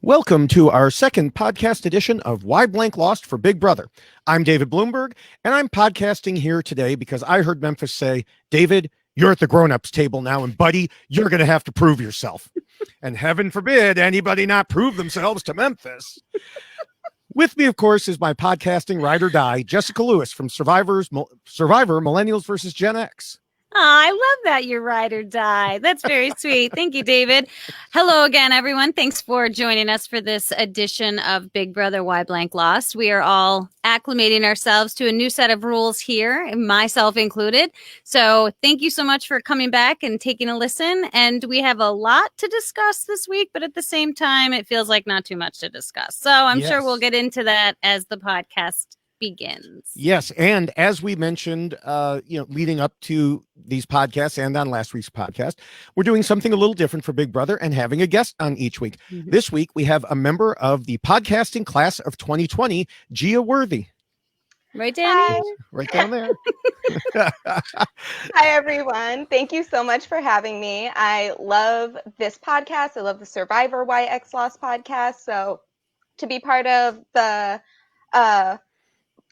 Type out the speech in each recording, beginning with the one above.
Welcome to our second podcast edition of Why Blank Lost for Big Brother. I'm David Bloomberg, and I'm podcasting here today because I heard Memphis say, David, you're at the grown-ups table now, and buddy, you're going to have to prove yourself. And heaven forbid anybody not prove themselves to Memphis. With me, of course, is my podcasting ride or die, Jessica Lewis from Survivor Millennials versus Gen X. Oh, I love that you're ride or die. That's very sweet. Thank you, David. Hello again, everyone. Thanks for joining us for this edition of Big Brother Why Blank Lost. We are all acclimating ourselves to a new set of rules here, myself included. So thank you so much for coming back and taking a listen. And we have a lot to discuss this week, but at the same time, it feels like not too much to discuss. So I'm sure we'll get into that as the podcast begins. Yes, and as we mentioned, leading up to these podcasts and on last week's podcast, we're doing something a little different for Big Brother and having a guest on each week. Mm-hmm. This week, we have a member of the podcasting class of 2020, Gia Worthy. Right, Danny? Right down there. Hi, everyone. Thank you so much for having me. I love this podcast. I love the Survivor YX Lost podcast. So to be part of the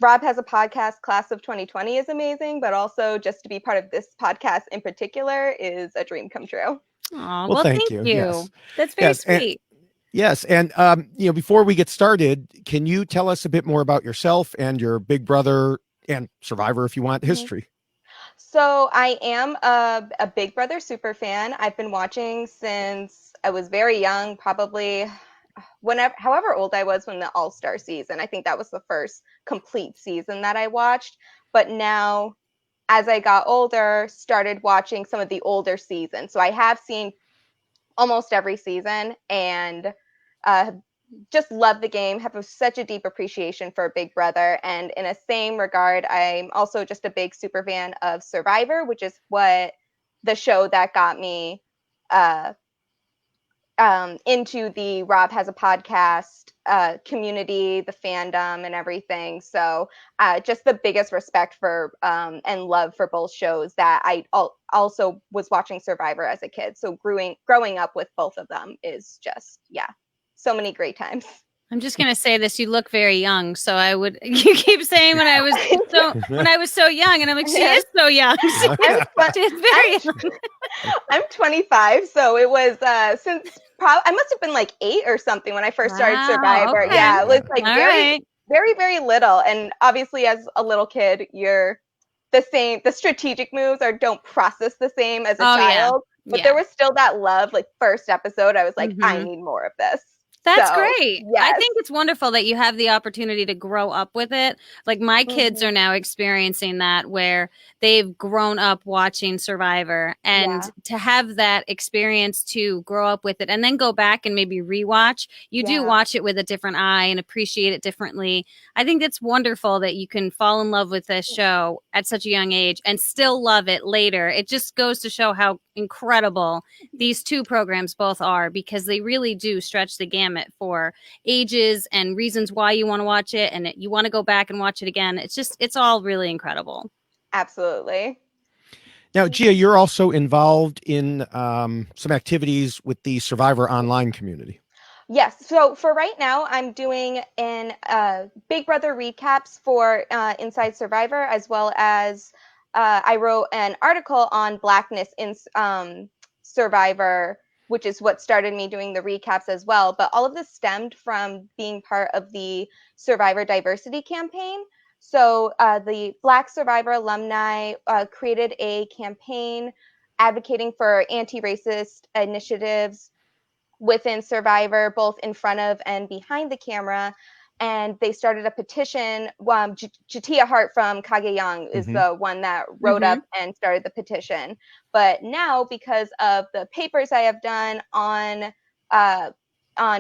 RHAP has a podcast class of 2020 is amazing, but also just to be part of this podcast in particular is a dream come true. Oh, well, thank you. Yes. That's very sweet. And before we get started, can you tell us a bit more about yourself and your Big Brother and Survivor, if you want, history? So I am a Big Brother super fan. I've been watching since I was very young, probably however old I was when the All-Star season. I think that was the first complete season that I watched. But now, as I got older, started watching some of the older seasons. So I have seen almost every season and just love the game, have such a deep appreciation for Big Brother. And in a same regard, I'm also just a big super fan of Survivor, which is what the show that got me into the RHAP has a podcast community, the fandom and everything. So just the biggest respect for and love for both shows that I also was watching Survivor as a kid. So growing up with both of them is just, so many great times. I'm just going to say this. You look very young. So you keep saying when I was so young, and I'm like, she is so young. I'm 25. So it was since I must have been like 8 or something when I first started Survivor. Okay. Yeah, it was like very, very little. And obviously as a little kid, you're the strategic moves don't process the same as a child. Yeah. But there was still that love, like first episode, I was like, I need more of this. That's great. Yes. I think it's wonderful that you have the opportunity to grow up with it. Like my kids are now experiencing that where they've grown up watching Survivor and to have that experience to grow up with it and then go back and maybe rewatch. You do watch it with a different eye and appreciate it differently. I think it's wonderful that you can fall in love with this show at such a young age and still love it later. It just goes to show how incredible these two programs both are because they really do stretch the gamut for ages and reasons why you want to watch it and you want to go back and watch it again. It's all really incredible. Absolutely. Now, Gia, you're also involved in some activities with the Survivor online community. Yes. So for right now, I'm doing Big Brother recaps for Inside Survivor, as well as I wrote an article on Blackness in Survivor, which is what started me doing the recaps as well. But all of this stemmed from being part of the Survivor Diversity campaign. So the Black Survivor alumni created a campaign advocating for anti-racist initiatives within Survivor, both in front of and behind the camera. And they started a petition. Jatia Hart from Kageyang is the one that wrote up and started the petition. But now, because of the papers I have done on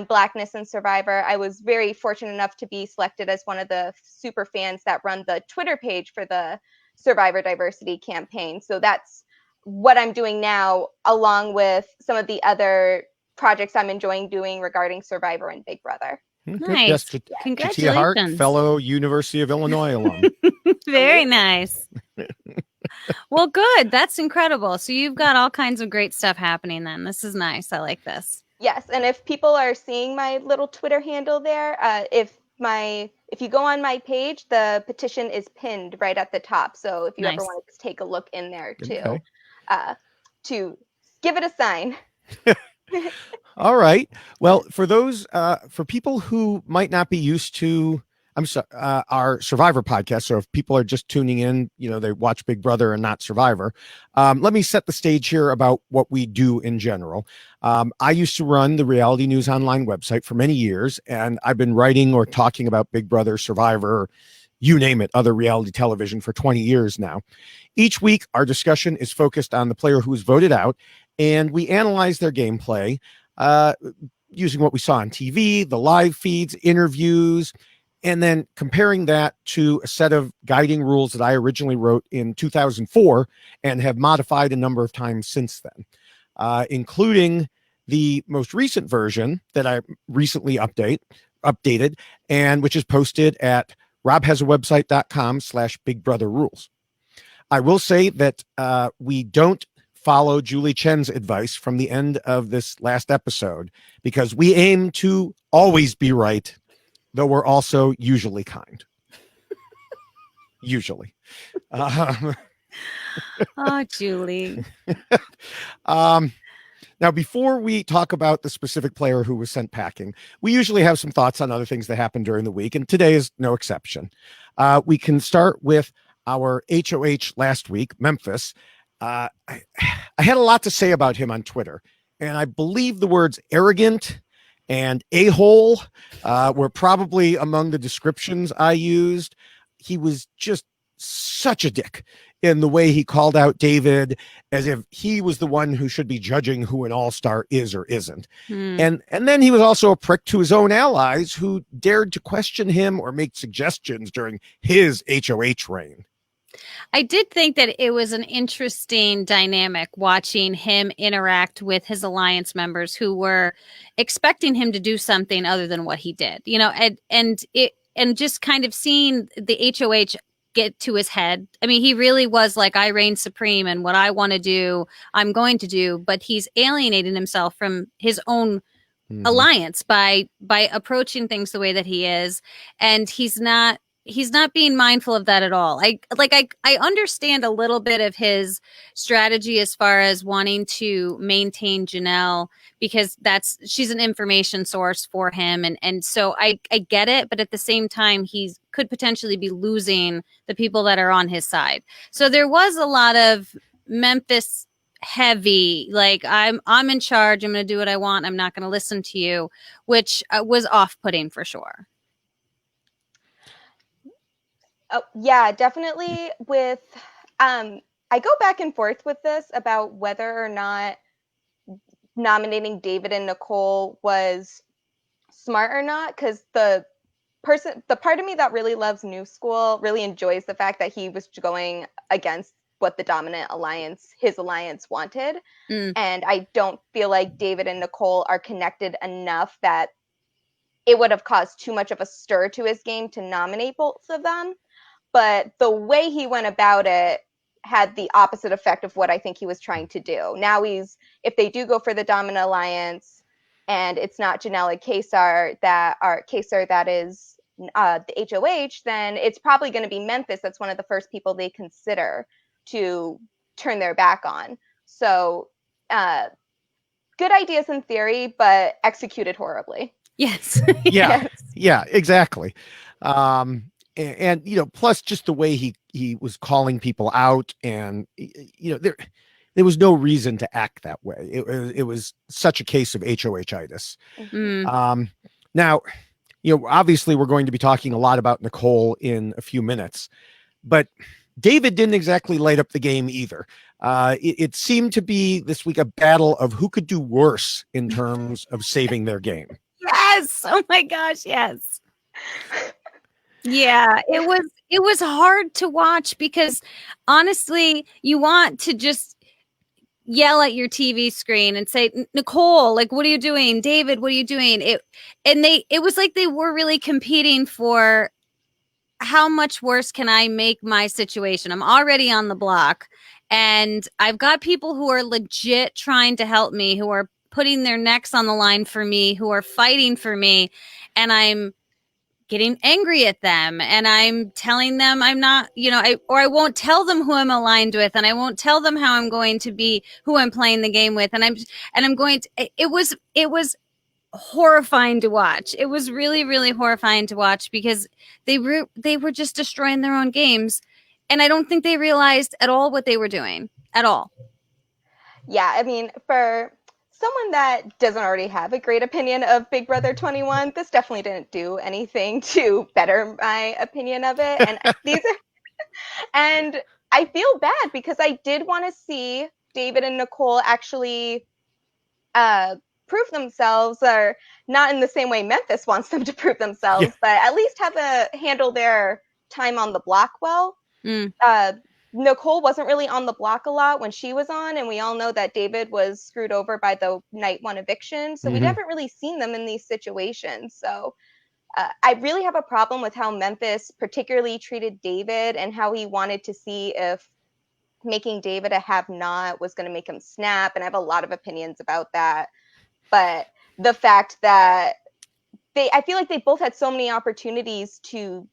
Blackness and Survivor, I was very fortunate enough to be selected as one of the super fans that run the Twitter page for the Survivor Diversity campaign. So that's what I'm doing now, along with some of the other projects I'm enjoying doing regarding Survivor and Big Brother. Nice. Yes, Congratulations. Jatia Hart, fellow University of Illinois alum. Very nice. Well, good. That's incredible. So you've got all kinds of great stuff happening then. This is nice. I like this. Yes, and if people are seeing my little Twitter handle there, if you go on my page, the petition is pinned right at the top. So if you ever Nice. want to take a look in there too, Okay. to give it a sign. All right. Well, for people who might not be used to, our Survivor podcast. So if people are just tuning in, they watch Big Brother and not Survivor. Let me set the stage here about what we do in general. I used to run the Reality News Online website for many years, and I've been writing or talking about Big Brother, Survivor, you name it, other reality television for 20 years now. Each week, our discussion is focused on the player who was voted out, and we analyze their gameplay using what we saw on TV, the live feeds, interviews, and then comparing that to a set of guiding rules that I originally wrote in 2004 and have modified a number of times since then, including the most recent version that I recently updated, and which is posted at robhasawebsite.com/bigbrotherrules. I will say that we don't follow Julie Chen's advice from the end of this last episode, because we aim to always be right, though we're also usually kind. Usually. Oh, Julie. Now, before we talk about the specific player who was sent packing, we usually have some thoughts on other things that happened during the week, and today is no exception. We can start with our HOH last week, Memphis. I had a lot to say about him on Twitter, and I believe the words arrogant and a-hole were probably among the descriptions I used. He was just such a dick in the way he called out David, as if he was the one who should be judging who an all-star is or isn't. And then he was also a prick to his own allies who dared to question him or make suggestions during his HOH reign. I did think that it was an interesting dynamic watching him interact with his alliance members who were expecting him to do something other than what he did, and just kind of seeing the HOH get to his head. I mean, he really was like, I reign supreme, and what I want to do, I'm going to do, but he's alienating himself from his own alliance by approaching things the way that he is, and he's not being mindful of that at all. I understand a little bit of his strategy as far as wanting to maintain Janelle, because she's an information source for him. And so I get it. But at the same time, he could potentially be losing the people that are on his side. So there was a lot of Memphis heavy, like I'm in charge. I'm going to do what I want. I'm not going to listen to you, which was off-putting for sure. Oh, yeah, definitely. With I go back and forth with this about whether or not nominating David and Nicole was smart or not, because the part of me that really loves New School really enjoys the fact that he was going against what the dominant his alliance wanted. And I don't feel like David and Nicole are connected enough that it would have caused too much of a stir to his game to nominate both of them. But the way he went about it had the opposite effect of what I think he was trying to do. Now if they do go for the dominant alliance, and it's not Janelle and Kaysar that is the HOH, then it's probably going to be Memphis. That's one of the first people they consider to turn their back on. So good ideas in theory, but executed horribly. Yes. Yeah, exactly. And plus just the way he was calling people out, and there was no reason to act that way. It was such a case of HOH-itis. Now, obviously we're going to be talking a lot about Nicole in a few minutes, but David didn't exactly light up the game either. It seemed to be this week a battle of who could do worse in terms of saving their game. Yes. Oh my gosh. Yes. Yeah, it was hard to watch, because honestly, you want to just yell at your TV screen and say, Nicole, like, what are you doing? David, what are you doing? It was like they were really competing for how much worse can I make my situation? I'm already on the block, and I've got people who are legit trying to help me, who are putting their necks on the line for me, who are fighting for me, and I'm getting angry at them, and I'm telling them I'm not, I won't tell them who I'm aligned with, and I won't tell them how I'm going to be, who I'm playing the game with, and I'm going to. It was horrifying to watch. It was really, really horrifying to watch because they were just destroying their own games, and I don't think they realized at all what they were doing at all. Yeah, I mean, for someone that doesn't already have a great opinion of Big Brother 21, this definitely didn't do anything to better my opinion of it. And and I feel bad because I did want to see David and Nicole actually prove themselves, or not in the same way Memphis wants them to prove themselves, but at least handle their time on the block well. Nicole wasn't really on the block a lot when she was on, and we all know that David was screwed over by the night one eviction, so we haven't really seen them in these situations. So I really have a problem with how Memphis particularly treated David, and how he wanted to see if making David a have-not was going to make him snap, and I have a lot of opinions about that. But the fact that I feel like they both had so many opportunities to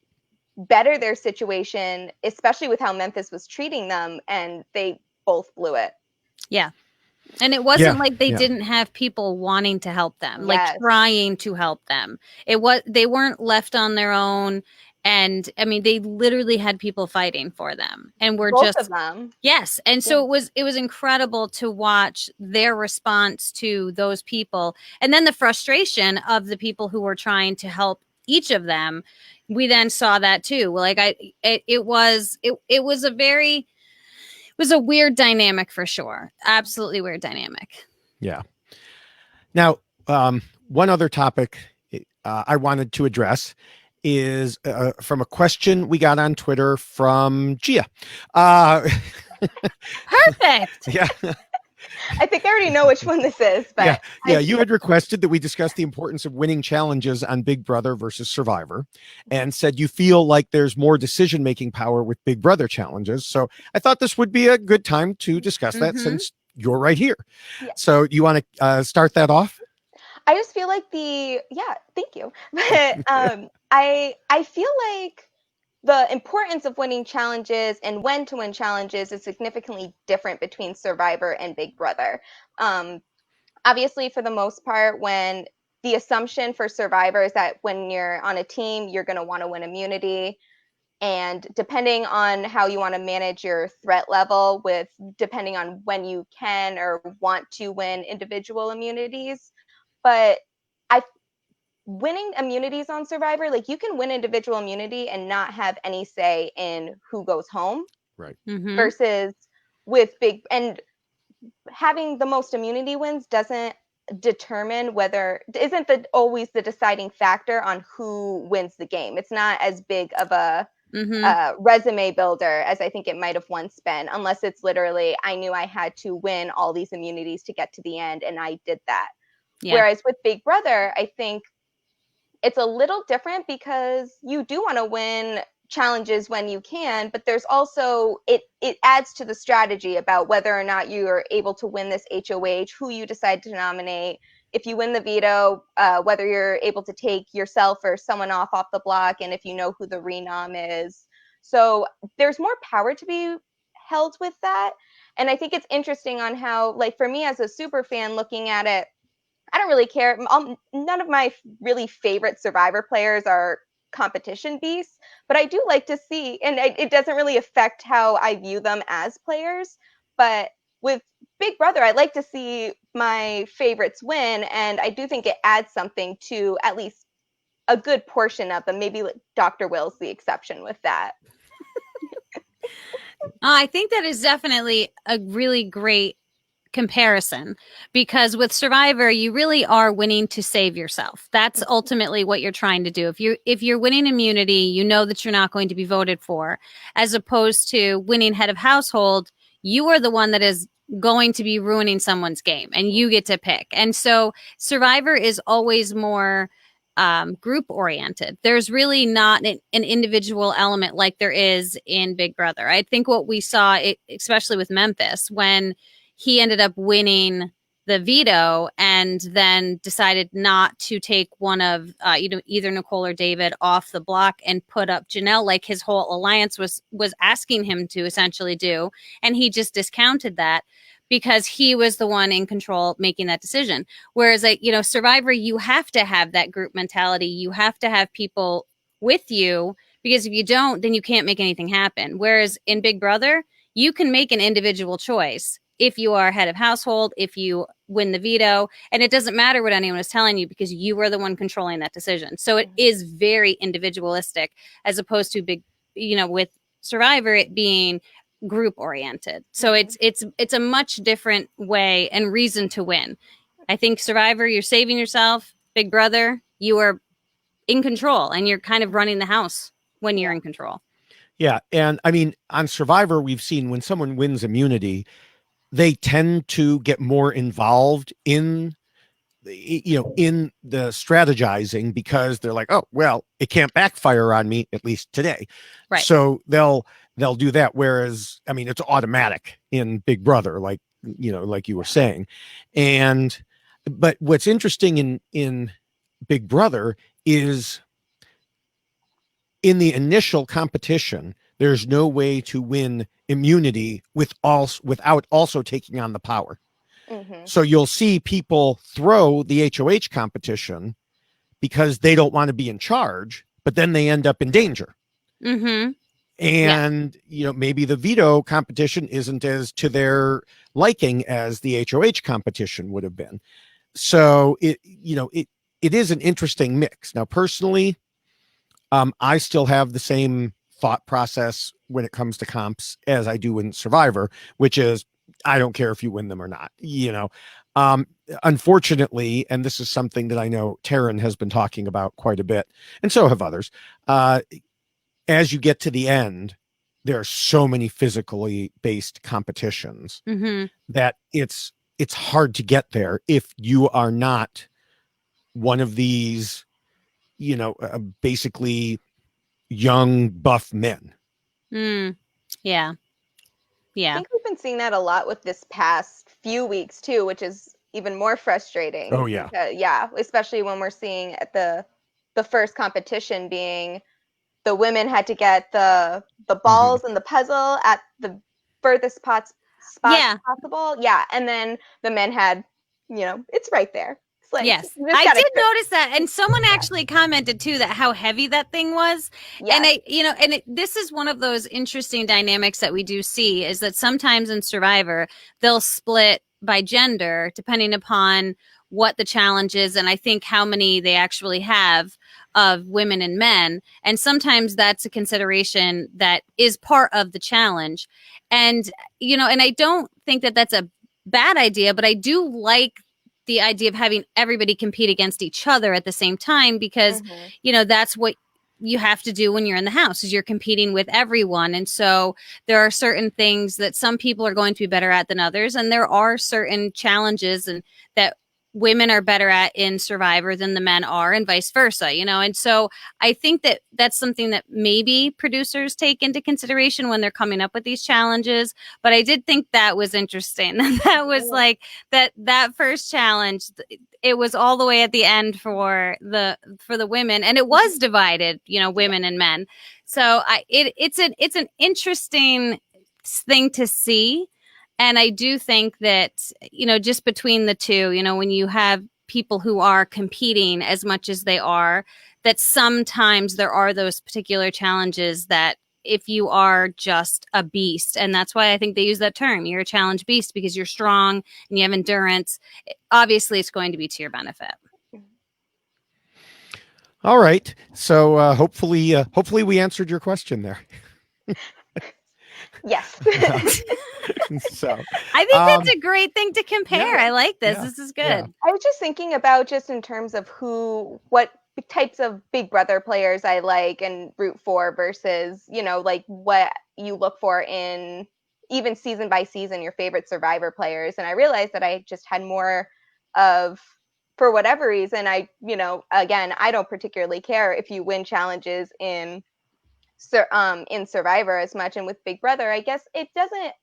better their situation, especially with how Memphis was treating them, and they both blew it. Yeah. And it wasn't like they didn't have people wanting to help them, like trying to help them. They weren't left on their own. And I mean, they literally had people fighting for them, and both of them. Yes. And so it was incredible to watch their response to those people. And then the frustration of the people who were trying to help each of them. We then saw that too. Like it was a weird dynamic for sure. Absolutely weird dynamic. Yeah. Now, one other topic I wanted to address is from a question we got on Twitter from Gia. Perfect. Yeah. I think I already know which one this is, but yeah, you had requested that we discuss the importance of winning challenges on Big Brother versus Survivor, and said you feel like there's more decision-making power with Big Brother challenges. So I thought this would be a good time to discuss that since you're right here. Yeah. So you want to start that off? I just feel like thank you. But I feel like the importance of winning challenges and when to win challenges is significantly different between Survivor and Big Brother. Obviously, for the most part, when the assumption for Survivor is that when you're on a team, you're going to want to win immunity. And depending on how you want to manage your threat level, depending on when you can or want to win individual immunities. But winning immunities on Survivor, like you can win individual immunity and not have any say in who goes home. Right. Versus with and having the most immunity wins doesn't determine isn't always the deciding factor on who wins the game. It's not as big of a resume builder as I think it might have once been, unless it's literally, I knew I had to win all these immunities to get to the end, and I did that. Yeah. Whereas with Big Brother, I think it's a little different because you do want to win challenges when you can, but there's also, it adds to the strategy about whether or not you are able to win this HOH, who you decide to nominate. If you win the veto, whether you're able to take yourself or someone off the block, and if you know who the renom is. So there's more power to be held with that. And I think it's interesting on how, like for me as a super fan looking at it, I don't really care. None of my really favorite Survivor players are competition beasts, but I do like to see, and it doesn't really affect how I view them as players. But with Big Brother, I like to see my favorites win, and I do think it adds something to at least a good portion of them. Maybe Dr. Will's the exception with that. I think that is definitely a really great comparison, because with Survivor you really are winning to save yourself. That's ultimately what you're trying to do. If you're winning immunity, you know that you're not going to be voted for, as opposed to winning head of household. You are the one that is going to be ruining someone's game, and you get to pick. And so Survivor is always more group oriented. There's really not an individual element like there is in Big Brother. I think what we saw, especially with Memphis, when he ended up winning the veto and then decided not to take one of either Nicole or David off the block and put up Janelle, like his whole alliance was asking him to essentially do, and he just discounted that because he was the one in control making that decision. Whereas, like, Survivor, you have to have that group mentality. You have to have people with you, because if you don't, then you can't make anything happen. Whereas in Big Brother, you can make an individual choice if you are head of household, if you win the veto, and it doesn't matter what anyone is telling you because you are the one controlling that decision. So it is very individualistic, as opposed to with Survivor, it being group oriented. So it's a much different way and reason to win. I think Survivor, you're saving yourself. Big Brother, you are in control and you're kind of running the house when you're in control. Yeah. And I mean, on Survivor, we've seen when someone wins immunity, they tend to get more involved in in the strategizing, because they're like, oh, well, it can't backfire on me, at least today. Right. So they'll do that. Whereas, I mean, it's automatic in Big Brother, like you were saying. But what's interesting in Big Brother is, in the initial competition, there's no way to win immunity without also taking on the power. So you'll see people throw the HOH competition because they don't want to be in charge, but then they end up in danger. And, maybe the veto competition isn't as to their liking as the HOH competition would have been. So it is an interesting mix. Now, personally, I still have the same thought process when it comes to comps as I do in Survivor, which is, I don't care if you win them or not, unfortunately, and this is something that I know Taryn has been talking about quite a bit, and so have others. As you get to the end, there are so many physically based competitions that it's hard to get there if you are not one of these, basically young buff men. Yeah. I think we've been seeing that a lot with this past few weeks too, which is even more frustrating. Oh yeah. Especially when we're seeing at the first competition being the women had to get the balls and the puzzle at the furthest spots possible. Yeah. And then the men had, it's right there. It's like, yes, I did notice that. And someone actually commented too that how heavy that thing was. Yes. And this is one of those interesting dynamics that we do see, is that sometimes in Survivor, they'll split by gender depending upon what the challenge is, and I think how many they actually have of women and men. And sometimes that's a consideration that is part of the challenge. And, and I don't think that that's a bad idea, but I do like the idea of having everybody compete against each other at the same time, because, that's what you have to do when you're in the house, is you're competing with everyone. And so there are certain things that some people are going to be better at than others. And there are certain challenges and that women are better at in Survivor than the men are, and vice versa, And so I think that that's something that maybe producers take into consideration when they're coming up with these challenges. But I did think that was interesting. That was like that first challenge, it was all the way at the end for the women, and it was divided, women and men. So it's an interesting thing to see. And I do think that, just between the two, when you have people who are competing as much as they are, that sometimes there are those particular challenges that if you are just a beast, and that's why I think they use that term, you're a challenge beast, because you're strong and you have endurance, obviously it's going to be to your benefit. All right. So hopefully we answered your question there. Yes. So I think that's a great thing to compare. I like this. This is good. Yeah. I was just thinking about, just in terms of what types of Big Brother players I like and root for versus, like what you look for in even season by season, your favorite Survivor players. And I realized that I just had more of, for whatever reason, again, I don't particularly care if you win challenges in Survivor as much. And with Big Brother, I guess it doesn't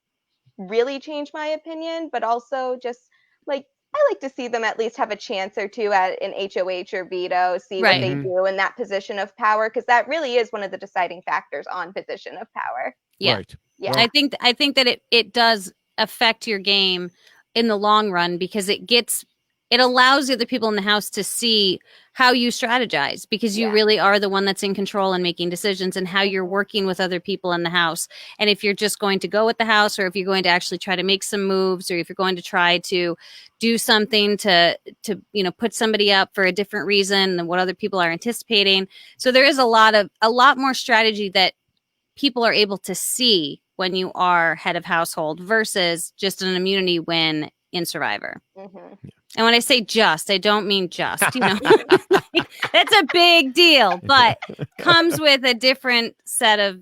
really change my opinion, but also just like I like to see them at least have a chance or two at an HOH or veto, see what they do in that position of power, because that really is one of the deciding factors on position of power. Yeah. Right. Yeah. I think that it does affect your game in the long run, because it allows the other people in the house to see how you strategize, because you really are the one that's in control and making decisions, and how you're working with other people in the house. And if you're just going to go with the house, or if you're going to actually try to make some moves, or if you're going to try to do something to put somebody up for a different reason than what other people are anticipating. So there is a lot more strategy that people are able to see when you are head of household versus just an immunity win in Survivor. And when I say just, I don't mean just, that's a big deal, but comes with a different set of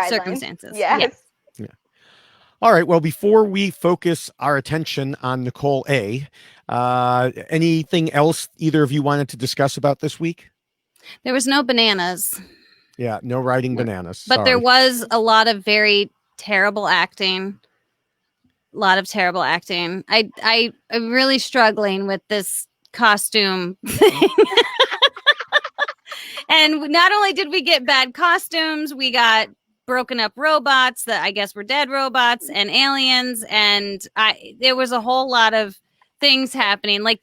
circumstances. Yes. Yeah. All right. Well, before we focus our attention on Nicole A, anything else either of you wanted to discuss about this week? There was no bananas. Yeah, no riding bananas. But there was a lot of very terrible acting. A lot of terrible acting. I'm really struggling with this costume thing. And not only did we get bad costumes, we got broken up robots that I guess were dead robots and aliens. And there was a whole lot of things happening. Like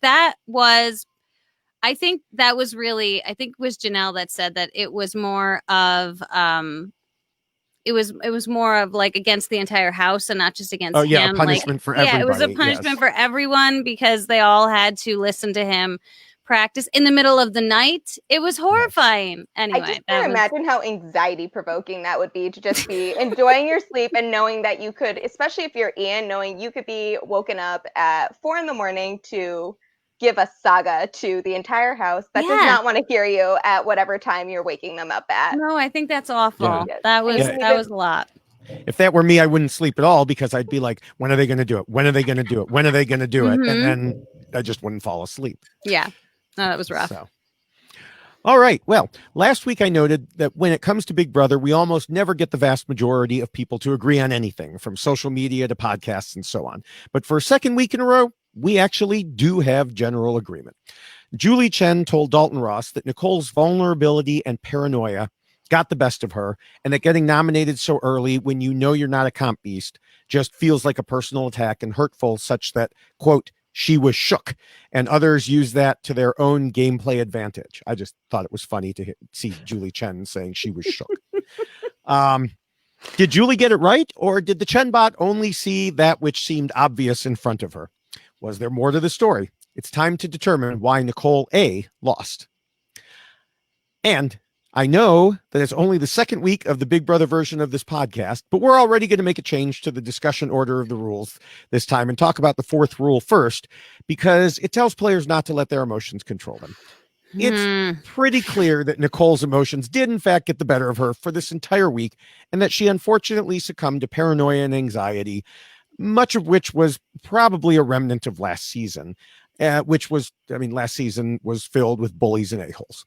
I think it was Janelle that said that it was more of it was more of like against the entire house and not just against him. A punishment for everybody. Yeah, it was a punishment for everyone, because they all had to listen to him practice in the middle of the night. It was horrifying. Anyway, I just can't imagine how anxiety provoking that would be, to just be enjoying your sleep and knowing that you could, especially if you're Ian, knowing you could be woken up at 4 a.m. to give a saga to the entire house that does not want to hear you at whatever time you're waking them up at. No, I think that's awful. Yeah. That was a lot. If that were me, I wouldn't sleep at all, because I'd be like, when are they going to do it? When are they going to do it? When are they going to do it? And then I just wouldn't fall asleep. Yeah. No, that was rough. So. All right. Well, last week I noted that when it comes to Big Brother, we almost never get the vast majority of people to agree on anything, from social media to podcasts and so on. But for a second week in a row, we actually do have general agreement. Julie Chen told Dalton Ross that Nicole's vulnerability and paranoia got the best of her, and that getting nominated so early when you know you're not a comp beast just feels like a personal attack and hurtful, such that, quote, she was shook, and others use that to their own gameplay advantage. I just thought it was funny to see Julie Chen saying she was shook. Did Julie get it right, or did the Chen bot only see that which seemed obvious in front of her? Was there more to the story? It's time to determine why Nicole A lost. And I know that it's only the second week of the Big Brother version of this podcast, but we're already going to make a change to the discussion order of the rules this time and talk about the fourth rule first, because it tells players not to let their emotions control them. It's pretty clear that Nicole's emotions did in fact get the better of her for this entire week, and that she unfortunately succumbed to paranoia and anxiety, much of which was probably a remnant of last season, last season was filled with bullies and a-holes.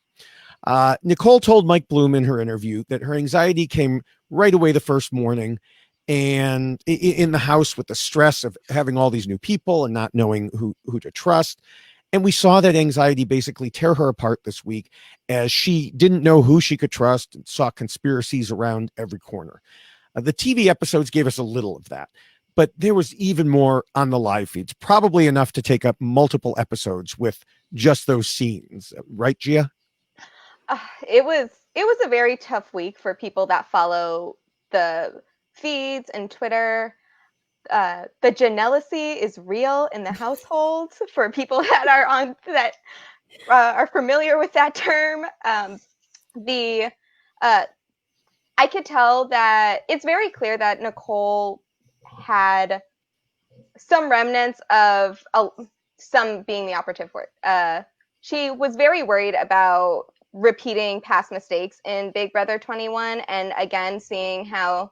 Nicole told Mike Bloom in her interview that her anxiety came right away the first morning, and in the house with the stress of having all these new people and not knowing who to trust. And we saw that anxiety basically tear her apart this week, as she didn't know who she could trust and saw conspiracies around every corner. The TV episodes gave us a little of that, but there was even more on the live feeds, probably enough to take up multiple episodes with just those scenes. Right, Gia? It was a very tough week for people that follow the feeds and Twitter. The Janelle is real in the household for people that are familiar with that term. I could tell that it's very clear that Nicole had some remnants of some being the operative word. She was very worried about repeating past mistakes in Big Brother 21, and again seeing how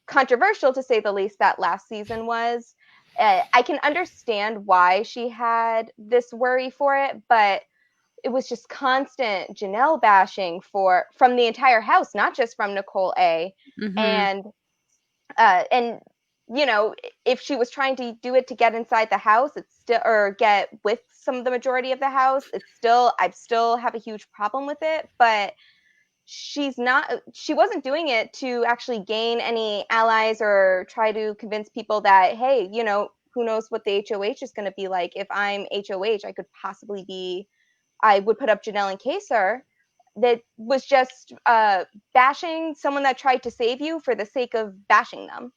controversial, to say the least, that last season was. I can understand why she had this worry for it, but it was just constant Janelle bashing from the entire house, not just from Nicole A. And you know, if she was trying to do it to get inside the house, it's still, or get with some of the majority of the house, I still have a huge problem with it. But she wasn't doing it to actually gain any allies or try to convince people that, hey, you know, who knows what the HOH is going to be like. If I'm HOH, I would put up Janelle and Kaysar. That was just bashing someone that tried to save you for the sake of bashing them.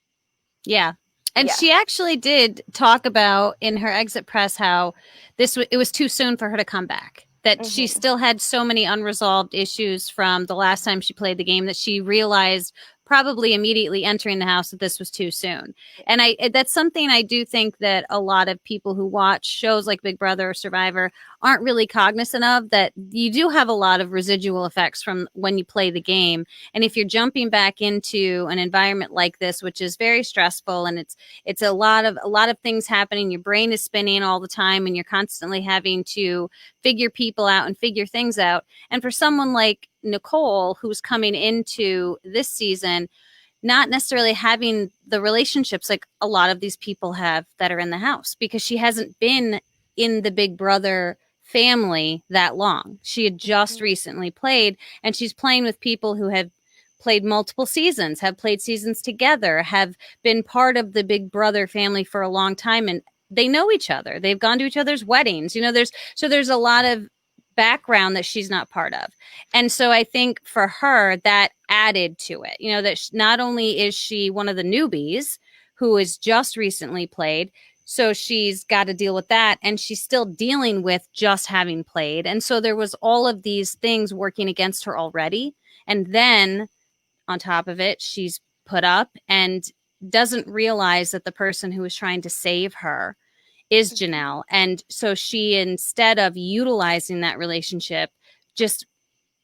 Yeah. And she actually did talk about in her exit press how it was too soon for her to come back. That she still had so many unresolved issues from the last time she played the game that she realized probably immediately entering the house that this was too soon. And that's something I do think that a lot of people who watch shows like Big Brother or Survivor aren't really cognizant of, that you do have a lot of residual effects from when you play the game. And if you're jumping back into an environment like this, which is very stressful, and it's a lot of things happening, your brain is spinning all the time, and you're constantly having to figure people out and figure things out. And for someone like Nicole, who's coming into this season, not necessarily having the relationships like a lot of these people have that are in the house, because she hasn't been in the Big Brother family that long. She had just recently played, and she's playing with people who have played multiple seasons, have played seasons together, have been part of the Big Brother family for a long time, and they know each other. They've gone to each other's weddings. You know, there's a lot of background that she's not part of. And so I think for her, that added to it, you know, that not only is she one of the newbies who has just recently played, so she's got to deal with that, and she's still dealing with just having played. And so there was all of these things working against her already. And then on top of it, she's put up and doesn't realize that the person who is trying to save her is Janelle. And so she, instead of utilizing that relationship, just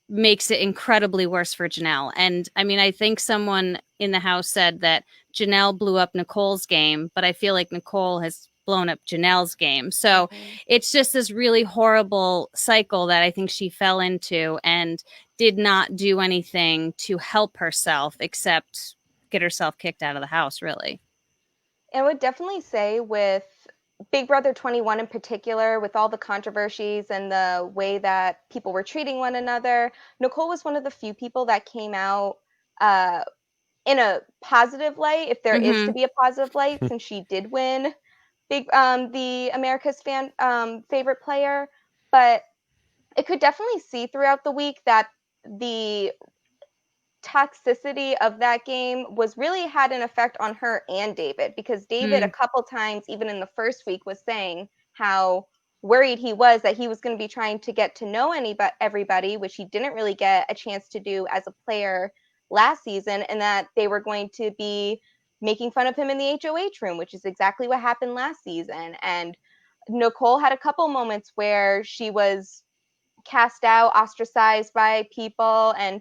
makes it incredibly worse for Janelle. And I mean, I think someone in the house said that Janelle blew up Nicole's game, but I feel like Nicole has blown up Janelle's game. So it's just this really horrible cycle that I think she fell into and did not do anything to help herself except get herself kicked out of the house, really. I would definitely say with Big Brother 21 in particular, with all the controversies and the way that people were treating one another, Nicole was one of the few people that came out in a positive light, if there is to be a positive light, since she did win the America's favorite player. But it could definitely see throughout the week that the toxicity of that game really had an effect on her and David, because David a couple times, even in the first week, was saying how worried he was that he was going to be trying to get to know everybody, which he didn't really get a chance to do as a player last season, and that they were going to be making fun of him in the HOH room, which is exactly what happened last season. And Nicole had a couple moments where she was cast out, ostracized by people, and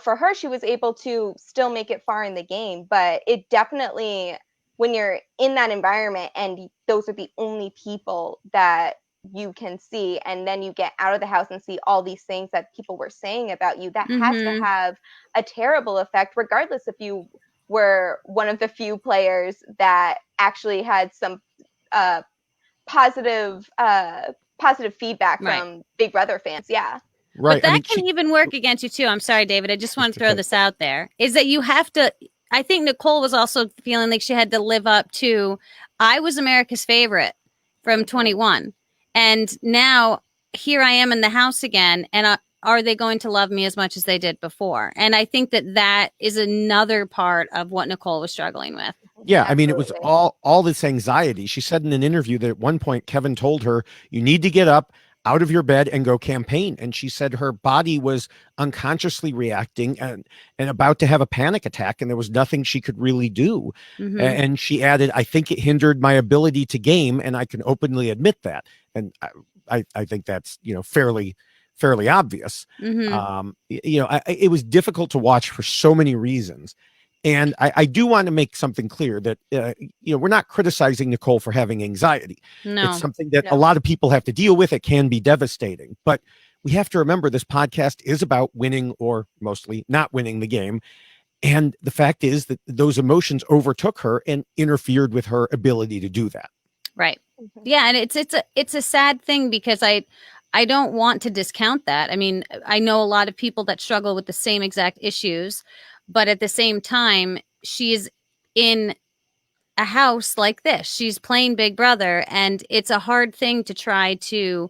for her, she was able to still make it far in the game. But it definitely, when you're in that environment and those are the only people that you can see, and then you get out of the house and see all these things that people were saying about you, that has to have a terrible effect, regardless if you were one of the few players that actually had some positive feedback from Big Brother fans. Yeah. Right. But that can even work against you too. I'm sorry, David. I just want to throw this out there. Is that you have to, I think Nicole was also feeling like she had to live up to, I was America's favorite from 21. And now here I am in the house again. And are they going to love me as much as they did before? And I think that is another part of what Nicole was struggling with. Yeah, I mean, it was all this anxiety. She said in an interview that at one point Kevin told her, you need to get up out of your bed and go campaign. And she said her body was unconsciously reacting and about to have a panic attack, and there was nothing she could really do. And she added, I think it hindered my ability to game, and I can openly admit that. And I think that's, fairly obvious. It was difficult to watch for so many reasons. And I do want to make something clear that, we're not criticizing Nicole for having anxiety. No, it's something that a lot of people have to deal with. It can be devastating, but we have to remember this podcast is about winning, or mostly not winning, the game. And the fact is that those emotions overtook her and interfered with her ability to do that. Right. Yeah, and it's a sad thing because I don't want to discount that. I mean, I know a lot of people that struggle with the same exact issues, but at the same time, she's in a house like this. She's playing Big Brother, and it's a hard thing to try to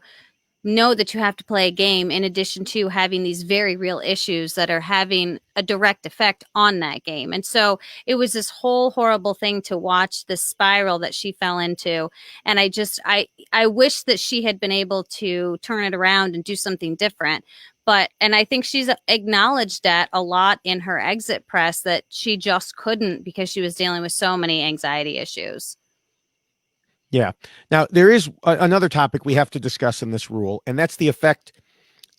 know that you have to play a game in addition to having these very real issues that are having a direct effect on that game. And so it was this whole horrible thing to watch, the spiral that she fell into. And I wish that she had been able to turn it around and do something different. And I think she's acknowledged that a lot in her exit press, that she just couldn't because she was dealing with so many anxiety issues. Yeah. Now, there is another topic we have to discuss in this rule, and that's the effect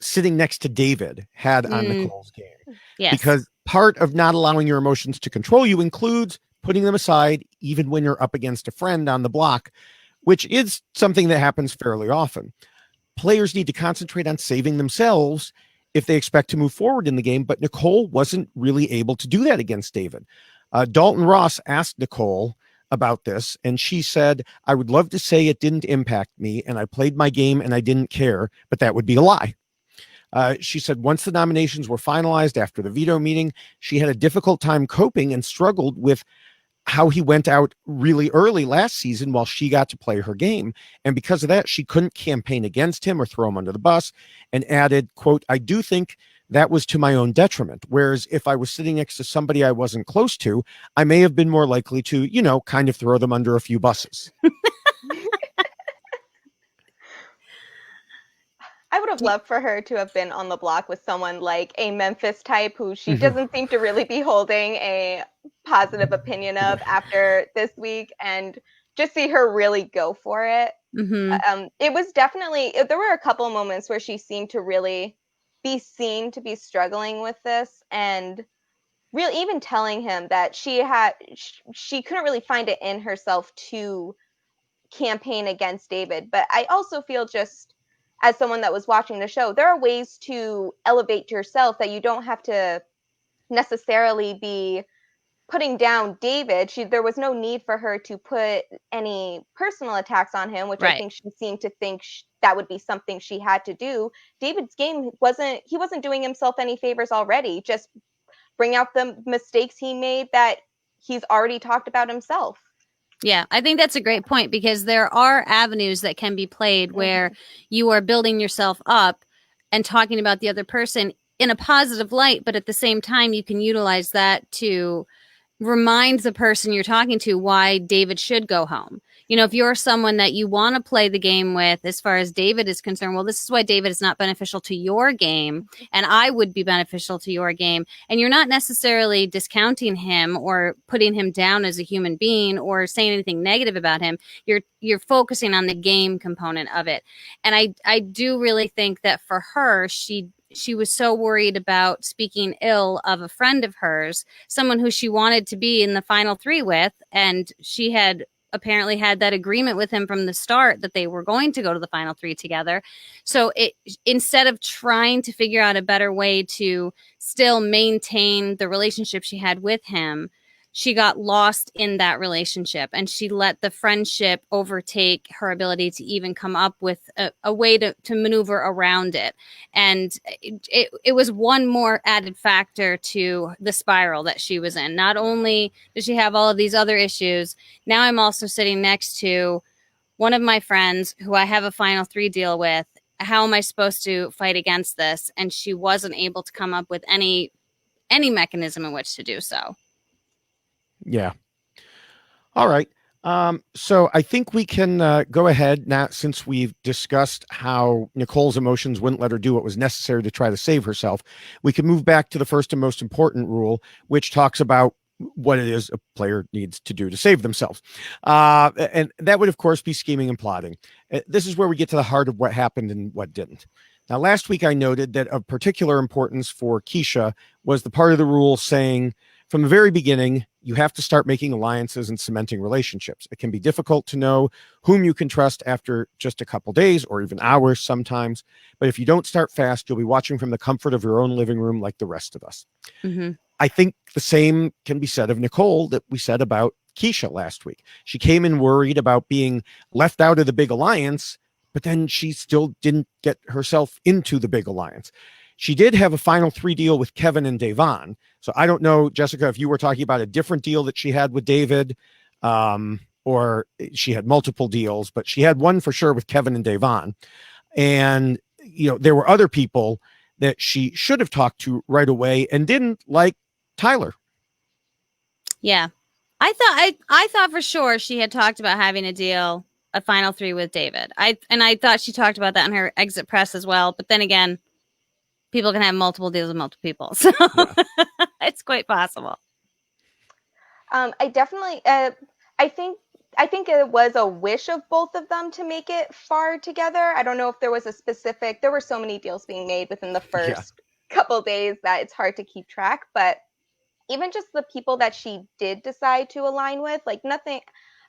sitting next to David had on Nicole's game. Yes. Because part of not allowing your emotions to control you includes putting them aside, even when you're up against a friend on the block, which is something that happens fairly often. Players need to concentrate on saving themselves if they expect to move forward in the game, but Nicole wasn't really able to do that against David. Dalton Ross asked Nicole about this, and she said, "I would love to say it didn't impact me and I played my game and I didn't care, but that would be a lie." She said once the nominations were finalized after the veto meeting, she had a difficult time coping and struggled with how he went out really early last season while she got to play her game. And because of that, she couldn't campaign against him or throw him under the bus, and added, quote, "I do think that was to my own detriment. Whereas if I was sitting next to somebody I wasn't close to, I may have been more likely to, kind of throw them under a few buses." I would have loved for her to have been on the block with someone like a Memphis type who she doesn't seem to really be holding a positive opinion of after this week, and just see her really go for it. It was definitely, there were a couple of moments where she seemed to really be seen to be struggling with this, and really even telling him that she couldn't really find it in herself to campaign against David. But I also feel, just as someone that was watching the show, there are ways to elevate yourself that you don't have to necessarily be putting down David. There was no need for her to put any personal attacks on him, which I think she seemed to think that would be something she had to do. David's game wasn't doing himself any favors already. Just bring out the mistakes he made that he's already talked about himself. Yeah, I think that's a great point, because there are avenues that can be played where you are building yourself up and talking about the other person in a positive light, but at the same time, you can utilize that to remind the person you're talking to why David should go home. If you're someone that you want to play the game with, as far as David is concerned, well, this is why David is not beneficial to your game, and I would be beneficial to your game. And you're not necessarily discounting him or putting him down as a human being or saying anything negative about him. You're focusing on the game component of it. And I do really think that for her, she was so worried about speaking ill of a friend of hers, someone who she wanted to be in the final three with, and she had apparently had that agreement with him from the start that they were going to go to the final three together. So instead of trying to figure out a better way to still maintain the relationship she had with him, she got lost in that relationship, and she let the friendship overtake her ability to even come up with a way to maneuver around it. And it was one more added factor to the spiral that she was in. Not only did she have all of these other issues, now I'm also sitting next to one of my friends who I have a final three deal with. How am I supposed to fight against this? And she wasn't able to come up with any mechanism in which to do so. Yeah. All right. So I think we can go ahead now, since we've discussed how Nicole's emotions wouldn't let her do what was necessary to try to save herself. We can move back to the first and most important rule, which talks about what it is a player needs to do to save themselves. And that would, of course, be scheming and plotting. This is where we get to the heart of what happened and what didn't. Now, last week I noted that of particular importance for Keisha was the part of the rule saying, from the very beginning, you have to start making alliances and cementing relationships. It can be difficult to know whom you can trust after just a couple days or even hours sometimes. But if you don't start fast, you'll be watching from the comfort of your own living room like the rest of us. Mm-hmm. I think the same can be said of Nicole that we said about Keisha last week. She came in worried about being left out of the big alliance, but then she still didn't get herself into the big alliance. She did have a final 3 deal with Kevin and Davon. So I don't know, Jessica, if you were talking about a different deal that she had with David, or she had multiple deals, but she had one for sure with Kevin and Davon. And, there were other people that she should have talked to right away and didn't, like Tyler. Yeah. I thought for sure she had talked about having a final 3 with David. I thought she talked about that in her exit press as well. But then again, people can have multiple deals with multiple people. So yeah. It's quite possible. I definitely, I think it was a wish of both of them to make it far together. I don't know if there was there were so many deals being made within the first couple days that it's hard to keep track. But even just the people that she did decide to align with, like nothing.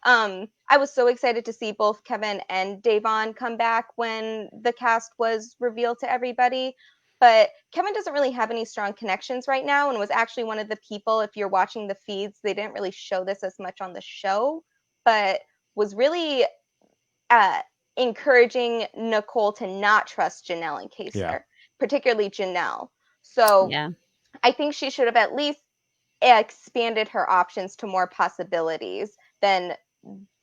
I was so excited to see both Kevin and Davon come back when the cast was revealed to everybody. But Kevin doesn't really have any strong connections right now and was actually one of the people, if you're watching the feeds, they didn't really show this as much on the show, but was really encouraging Nicole to not trust Janelle and Kaysar, particularly Janelle. So I think she should have at least expanded her options to more possibilities than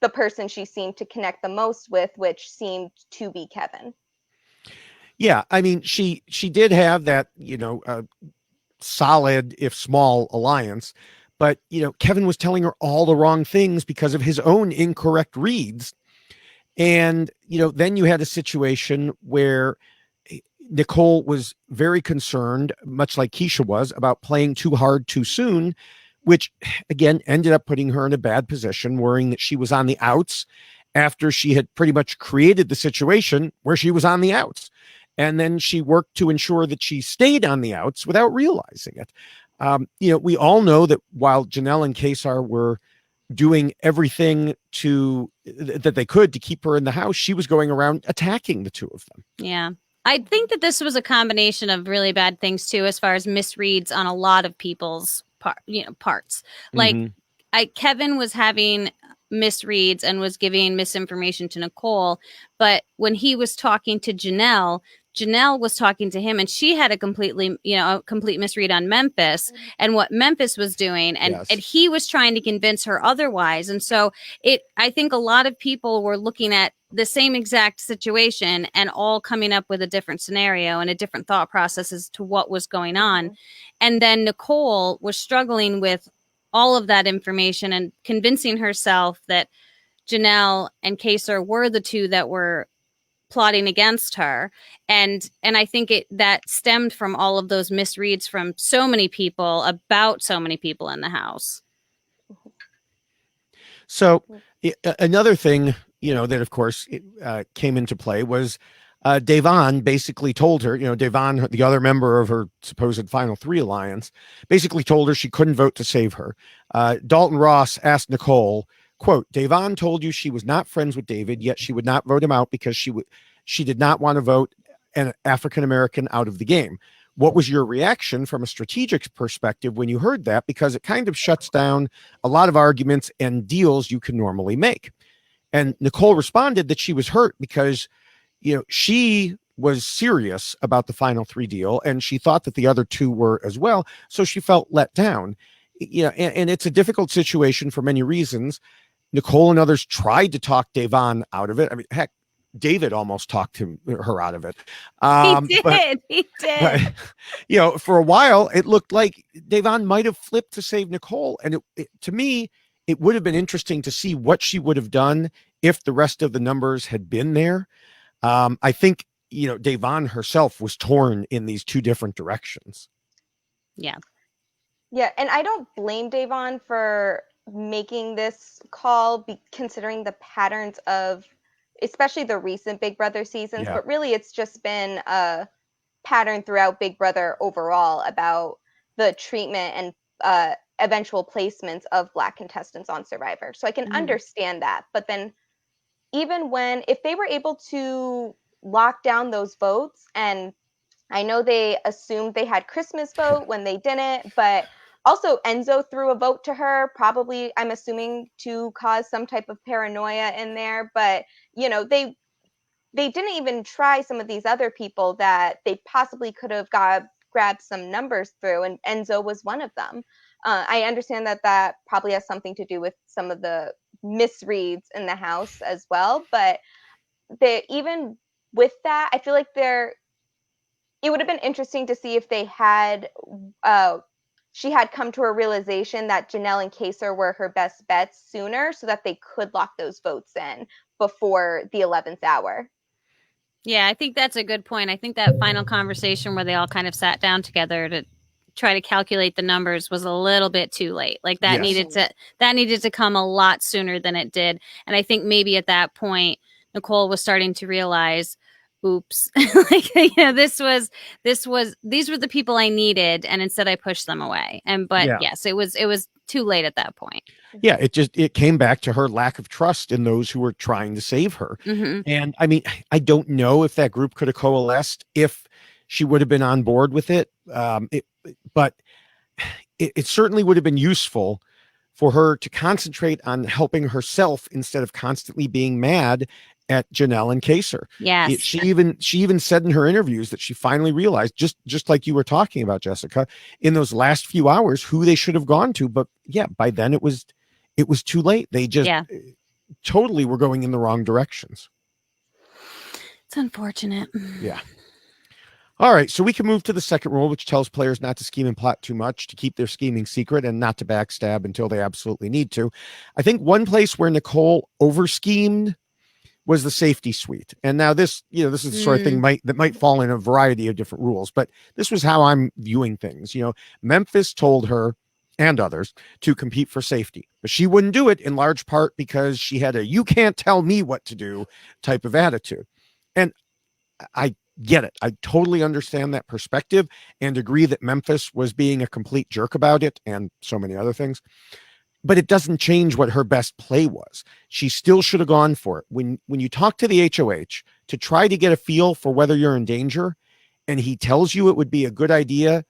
the person she seemed to connect the most with, which seemed to be Kevin. Yeah, I mean, she did have that, solid, if small, alliance, but Kevin was telling her all the wrong things because of his own incorrect reads. And then you had a situation where Nicole was very concerned, much like Keisha was, about playing too hard too soon, which again ended up putting her in a bad position, worrying that she was on the outs after she had pretty much created the situation where she was on the outs. And then she worked to ensure that she stayed on the outs without realizing it. We all know that while Janelle and Kaysar were doing everything that they could to keep her in the house, she was going around attacking the two of them. Yeah. I think that this was a combination of really bad things too, as far as misreads on a lot of people's parts. Like Kevin was having misreads and was giving misinformation to Nicole, but when he was talking to Janelle was talking to him, and she had a complete misread on Memphis and what Memphis was doing, and he was trying to convince her otherwise. And so I think a lot of people were looking at the same exact situation and all coming up with a different scenario and a different thought process as to what was going on. And then Nicole was struggling with all of that information and convincing herself that Janelle and Kaysar were the two that were plotting against her. And I think that stemmed from all of those misreads from so many people about so many people in the house. So another thing, that of course came into play was Davon basically told her, Davon, the other member of her supposed Final 3 alliance, basically told her she couldn't vote to save her. Dalton Ross asked Nicole, quote, Davon told you she was not friends with David, yet she would not vote him out because she did not want to vote an African-American out of the game. What was your reaction from a strategic perspective when you heard that? Because it kind of shuts down a lot of arguments and deals you can normally make. And Nicole responded that she was hurt because, she was serious about the Final 3 deal and she thought that the other two were as well. So she felt let down. And it's a difficult situation for many reasons. Nicole and others tried to talk Davon out of it. I mean, heck, David almost talked her out of it. He did. But, for a while, it looked like Davon might have flipped to save Nicole. And to me, it would have been interesting to see what she would have done if the rest of the numbers had been there. I think, Davon herself was torn in these two different directions. Yeah. Yeah. And I don't blame Davon for making this call, considering the patterns of especially the recent Big Brother seasons, but really it's just been a pattern throughout Big Brother overall about the treatment and eventual placements of Black contestants on Survivor. So I can understand that. But then even if they were able to lock down those votes, and I know they assumed they had Christmas vote when they didn't, but also Enzo threw a vote to her, probably, I'm assuming, to cause some type of paranoia in there. But, they didn't even try some of these other people that they possibly could have grabbed some numbers through, and Enzo was one of them. I understand that probably has something to do with some of the misreads in the house as well, but even with that, I feel like it would have been interesting to see if they had she had come to a realization that Janelle and Kaysar were her best bets sooner, so that they could lock those votes in before the 11th hour. Yeah, I think that's a good point. I think that final conversation where they all kind of sat down together to try to calculate the numbers was a little bit too late. Like that needed to come a lot sooner than it did. And I think maybe at that point, Nicole was starting to realize, oops, like, these were the people I needed, and instead I pushed them away. Yes, it was too late at that point. Yeah, it came back to her lack of trust in those who were trying to save her. And I mean, I don't know if that group could have coalesced if she would have been on board with it. But it certainly would have been useful for her to concentrate on helping herself instead of constantly being mad at Janelle and Kaysar. Yes. She even said in her interviews that she finally realized, just like you were talking about, Jessica, in those last few hours, who they should have gone to. But yeah, by then it was too late. They just totally were going in the wrong directions. It's unfortunate. Yeah. All right, so we can move to the second rule, which tells players not to scheme and plot too much, to keep their scheming secret, and not to backstab until they absolutely need to. I think one place where Nicole over-schemed was the safety suite. And now this is the sort of thing that might fall in a variety of different rules, but this was how I'm viewing things. Memphis told her and others to compete for safety, but she wouldn't do it in large part because she had a "you can't tell me what to do" type of attitude. And I get it. I totally understand that perspective and agree that Memphis was being a complete jerk about it and so many other things. But it doesn't change what her best play was. She still should have gone for it. When you talk to the HOH to try to get a feel for whether you're in danger, and he tells you it would be a good idea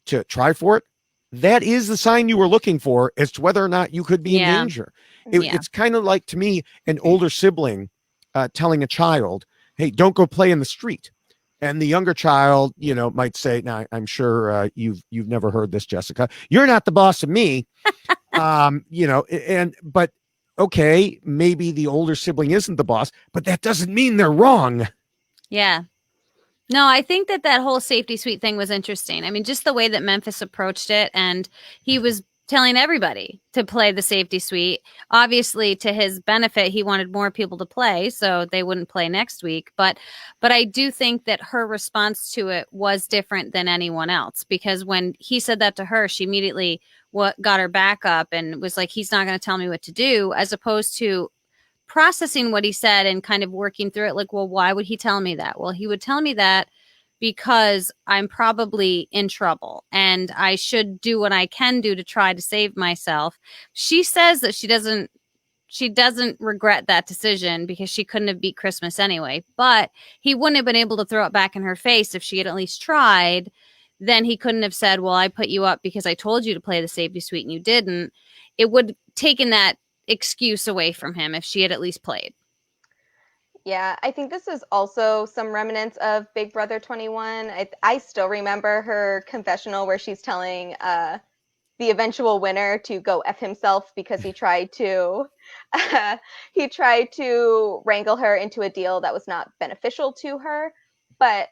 to try for it, that is the sign you were looking for as to whether or not you could be in danger. It's kind of like, to me, an older sibling telling a child, "Hey, don't go play in the street." And the younger child, might say, "Now, I'm sure you've never heard this, Jessica. You're not the boss of me." But okay, maybe the older sibling isn't the boss, but that doesn't mean they're wrong. Yeah. No, I think that whole safety suite thing was interesting. I mean, just the way that Memphis approached it, and he was telling everybody to play the safety suite. Obviously, to his benefit, he wanted more people to play, so they wouldn't play next week. But I do think that her response to it was different than anyone else, because when he said that to her, she immediately got her back up and was like, "He's not going to tell me what to do," as opposed to processing what he said and kind of working through it. Like, well, why would he tell me that? Well, he would tell me that because I'm probably in trouble and I should do what I can do to try to save myself. She says that she doesn't regret that decision because she couldn't have beat Christmas anyway, but he wouldn't have been able to throw it back in her face if she had at least tried. Then he couldn't have said, "Well, I put you up because I told you to play the safety suite and you didn't." It would have taken that excuse away from him if she had at least played. Yeah, I think this is also some remnants of Big Brother 21. I still remember her confessional where she's telling the eventual winner to go F himself because he tried to wrangle her into a deal that was not beneficial to her. But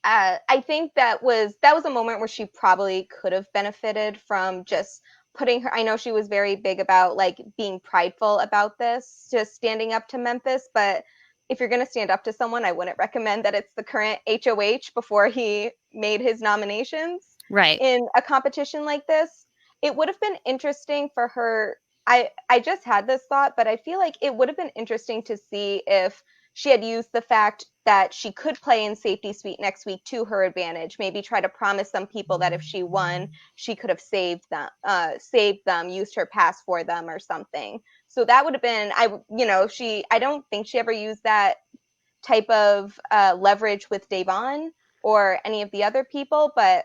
I think that was a moment where she probably could have benefited from just putting her. I know she was very big about like being prideful about this, just standing up to Memphis. But if you're going to stand up to someone, I wouldn't recommend that it's the current HOH before he made his nominations. Right. In a competition like this, it would have been interesting for her. I just had this thought, but I feel like it would have been interesting to see if she had used the fact that she could play in safety suite next week to her advantage. Maybe try to promise some people that if she won, she could have saved them, used her pass for them or something. So that would have been, I don't think she ever used that type of leverage with Davon or any of the other people. But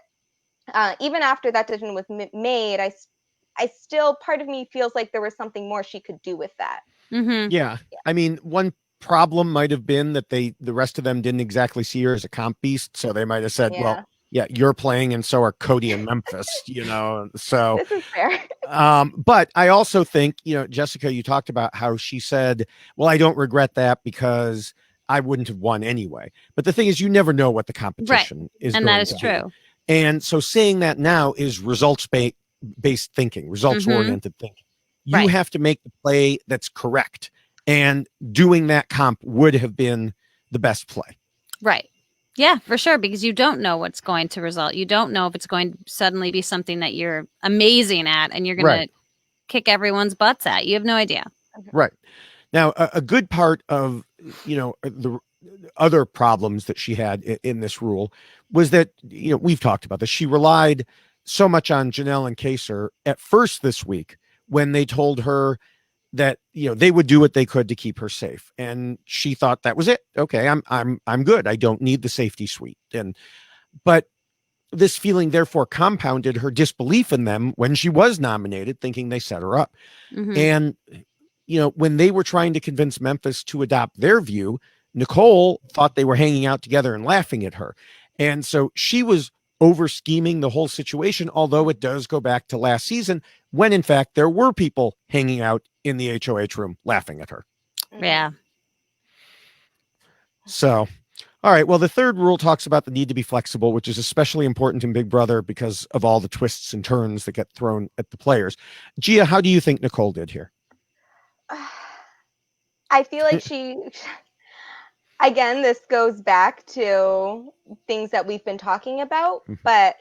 even after that decision was made, I still, part of me feels like there was something more she could do with that. Mm-hmm. Yeah. I mean, one problem might have been that the rest of them didn't exactly see her as a comp beast. So they might have said, well, yeah, you're playing and so are Cody and Memphis, so this is fair. But I also think, Jessica, you talked about how she said, well, I don't regret that because I wouldn't have won anyway. But the thing is, you never know what the competition is. And that is true. And so saying that now is results-based thinking, results-oriented thinking. You have to make the play that's correct. And doing that comp would have been the best play. Right. Yeah, for sure. Because you don't know what's going to result. You don't know if it's going to suddenly be something that you're amazing at and you're going to kick everyone's butts at. You have no idea. Right. Now, a good part of, the other problems that she had in this rule was that, we've talked about this. She relied so much on Janelle and Kaysar at first this week when they told her that, they would do what they could to keep her safe. And she thought that was it. Okay, I'm good. I don't need the safety suite. But this feeling therefore compounded her disbelief in them when she was nominated, thinking they set her up. And, when they were trying to convince Memphis to adopt their view, Nicole thought they were hanging out together and laughing at her. And so she was over scheming the whole situation, although it does go back to last season when in fact there were people hanging out in the HOH room laughing at her. Yeah. So, all right. Well, the third rule talks about the need to be flexible, which is especially important in Big Brother because of all the twists and turns that get thrown at the players. Gia, how do you think Nicole did here? I feel like again, this goes back to things that we've been talking about, but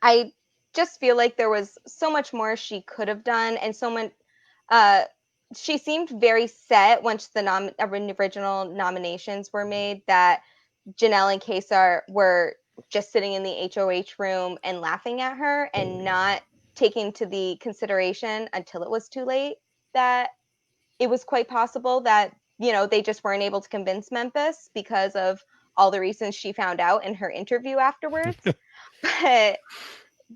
I just feel like there was so much more she could have done, and she seemed very set once the original nominations were made that Janelle and Kaysar were just sitting in the HOH room and laughing at her and not taking to the consideration until it was too late that it was quite possible that, they just weren't able to convince Memphis because of all the reasons she found out in her interview afterwards. But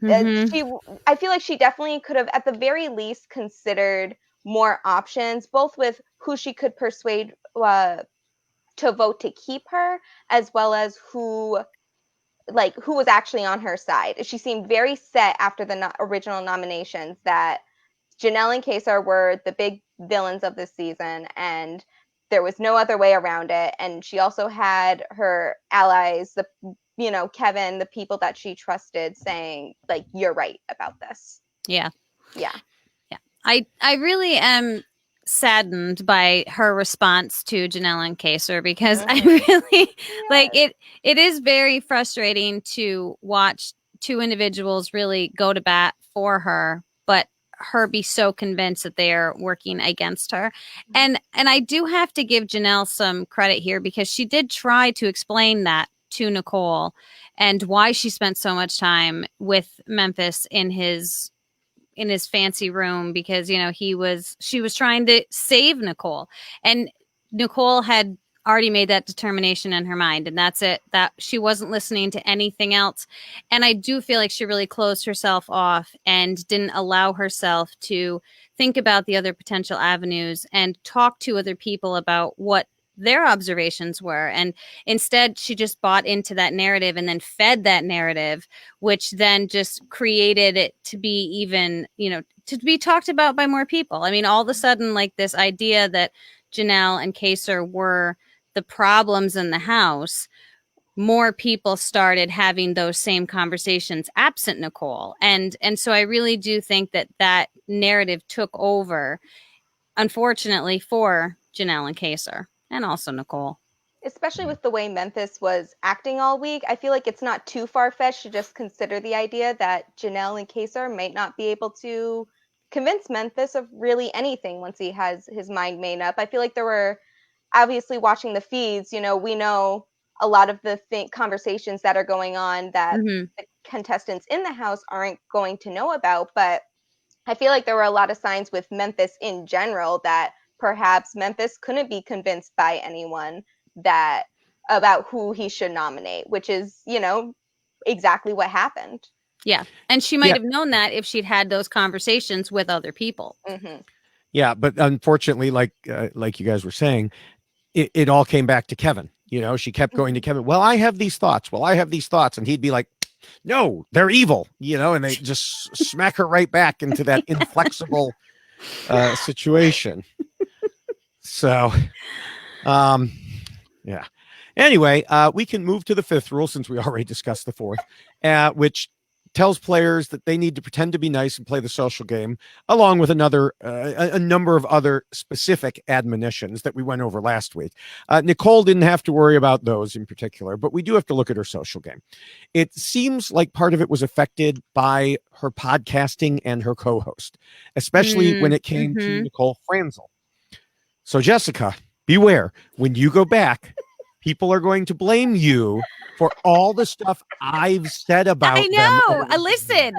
I feel like she definitely could have, at the very least, considered more options, both with who she could persuade to vote to keep her, as well as who was actually on her side. She seemed very set after the original nominations that Janelle and Kaysar were the big villains of this season, and there was no other way around it. And she also had her allies, Kevin, the people that she trusted, saying, you're right about this. Yeah. Yeah. Yeah. I really am saddened by her response to Janelle and Kaysar because I really it is very frustrating to watch two individuals really go to bat for her, but her be so convinced that they are working against her. And I do have to give Janelle some credit here because she did try to explain that to Nicole and why she spent so much time with Memphis in his fancy room because, she was trying to save Nicole, and Nicole had already made that determination in her mind, and that's it, that she wasn't listening to anything else. And I do feel like she really closed herself off and didn't allow herself to think about the other potential avenues and talk to other people about what their observations were. And instead she just bought into that narrative and then fed that narrative, which then just created it to be even, to be talked about by more people. I mean, all of a sudden, this idea that Janelle and Kaysar were the problems in the house, more people started having those same conversations absent Nicole. And so I really do think that narrative took over, unfortunately, for Janelle and Kaysar. And also Nicole. Especially with the way Memphis was acting all week, I feel like it's not too far-fetched to just consider the idea that Janelle and Kaysar might not be able to convince Memphis of really anything once he has his mind made up. I feel like there were obviously watching the feeds, we know a lot of the conversations that are going on that the contestants in the house aren't going to know about. But I feel like there were a lot of signs with Memphis in general that perhaps Memphis couldn't be convinced by anyone about who he should nominate, which is, exactly what happened. Yeah. And she might have known that if she'd had those conversations with other people. Mm-hmm. Yeah. But unfortunately, like you guys were saying, it all came back to Kevin. She kept going to Kevin. Well, I have these thoughts. And he'd be like, no, they're evil, and they just smack her right back into that inflexible situation. So, yeah. Anyway, we can move to the fifth rule since we already discussed the fourth, which tells players that they need to pretend to be nice and play the social game, along with a number of other specific admonitions that we went over last week. Nicole didn't have to worry about those in particular, but we do have to look at her social game. It seems like part of it was affected by her podcasting and her co-host, especially when it came to Nicole Franzel. So Jessica, beware, when you go back, people are going to blame you for all the stuff I've said about them. I know. Listen,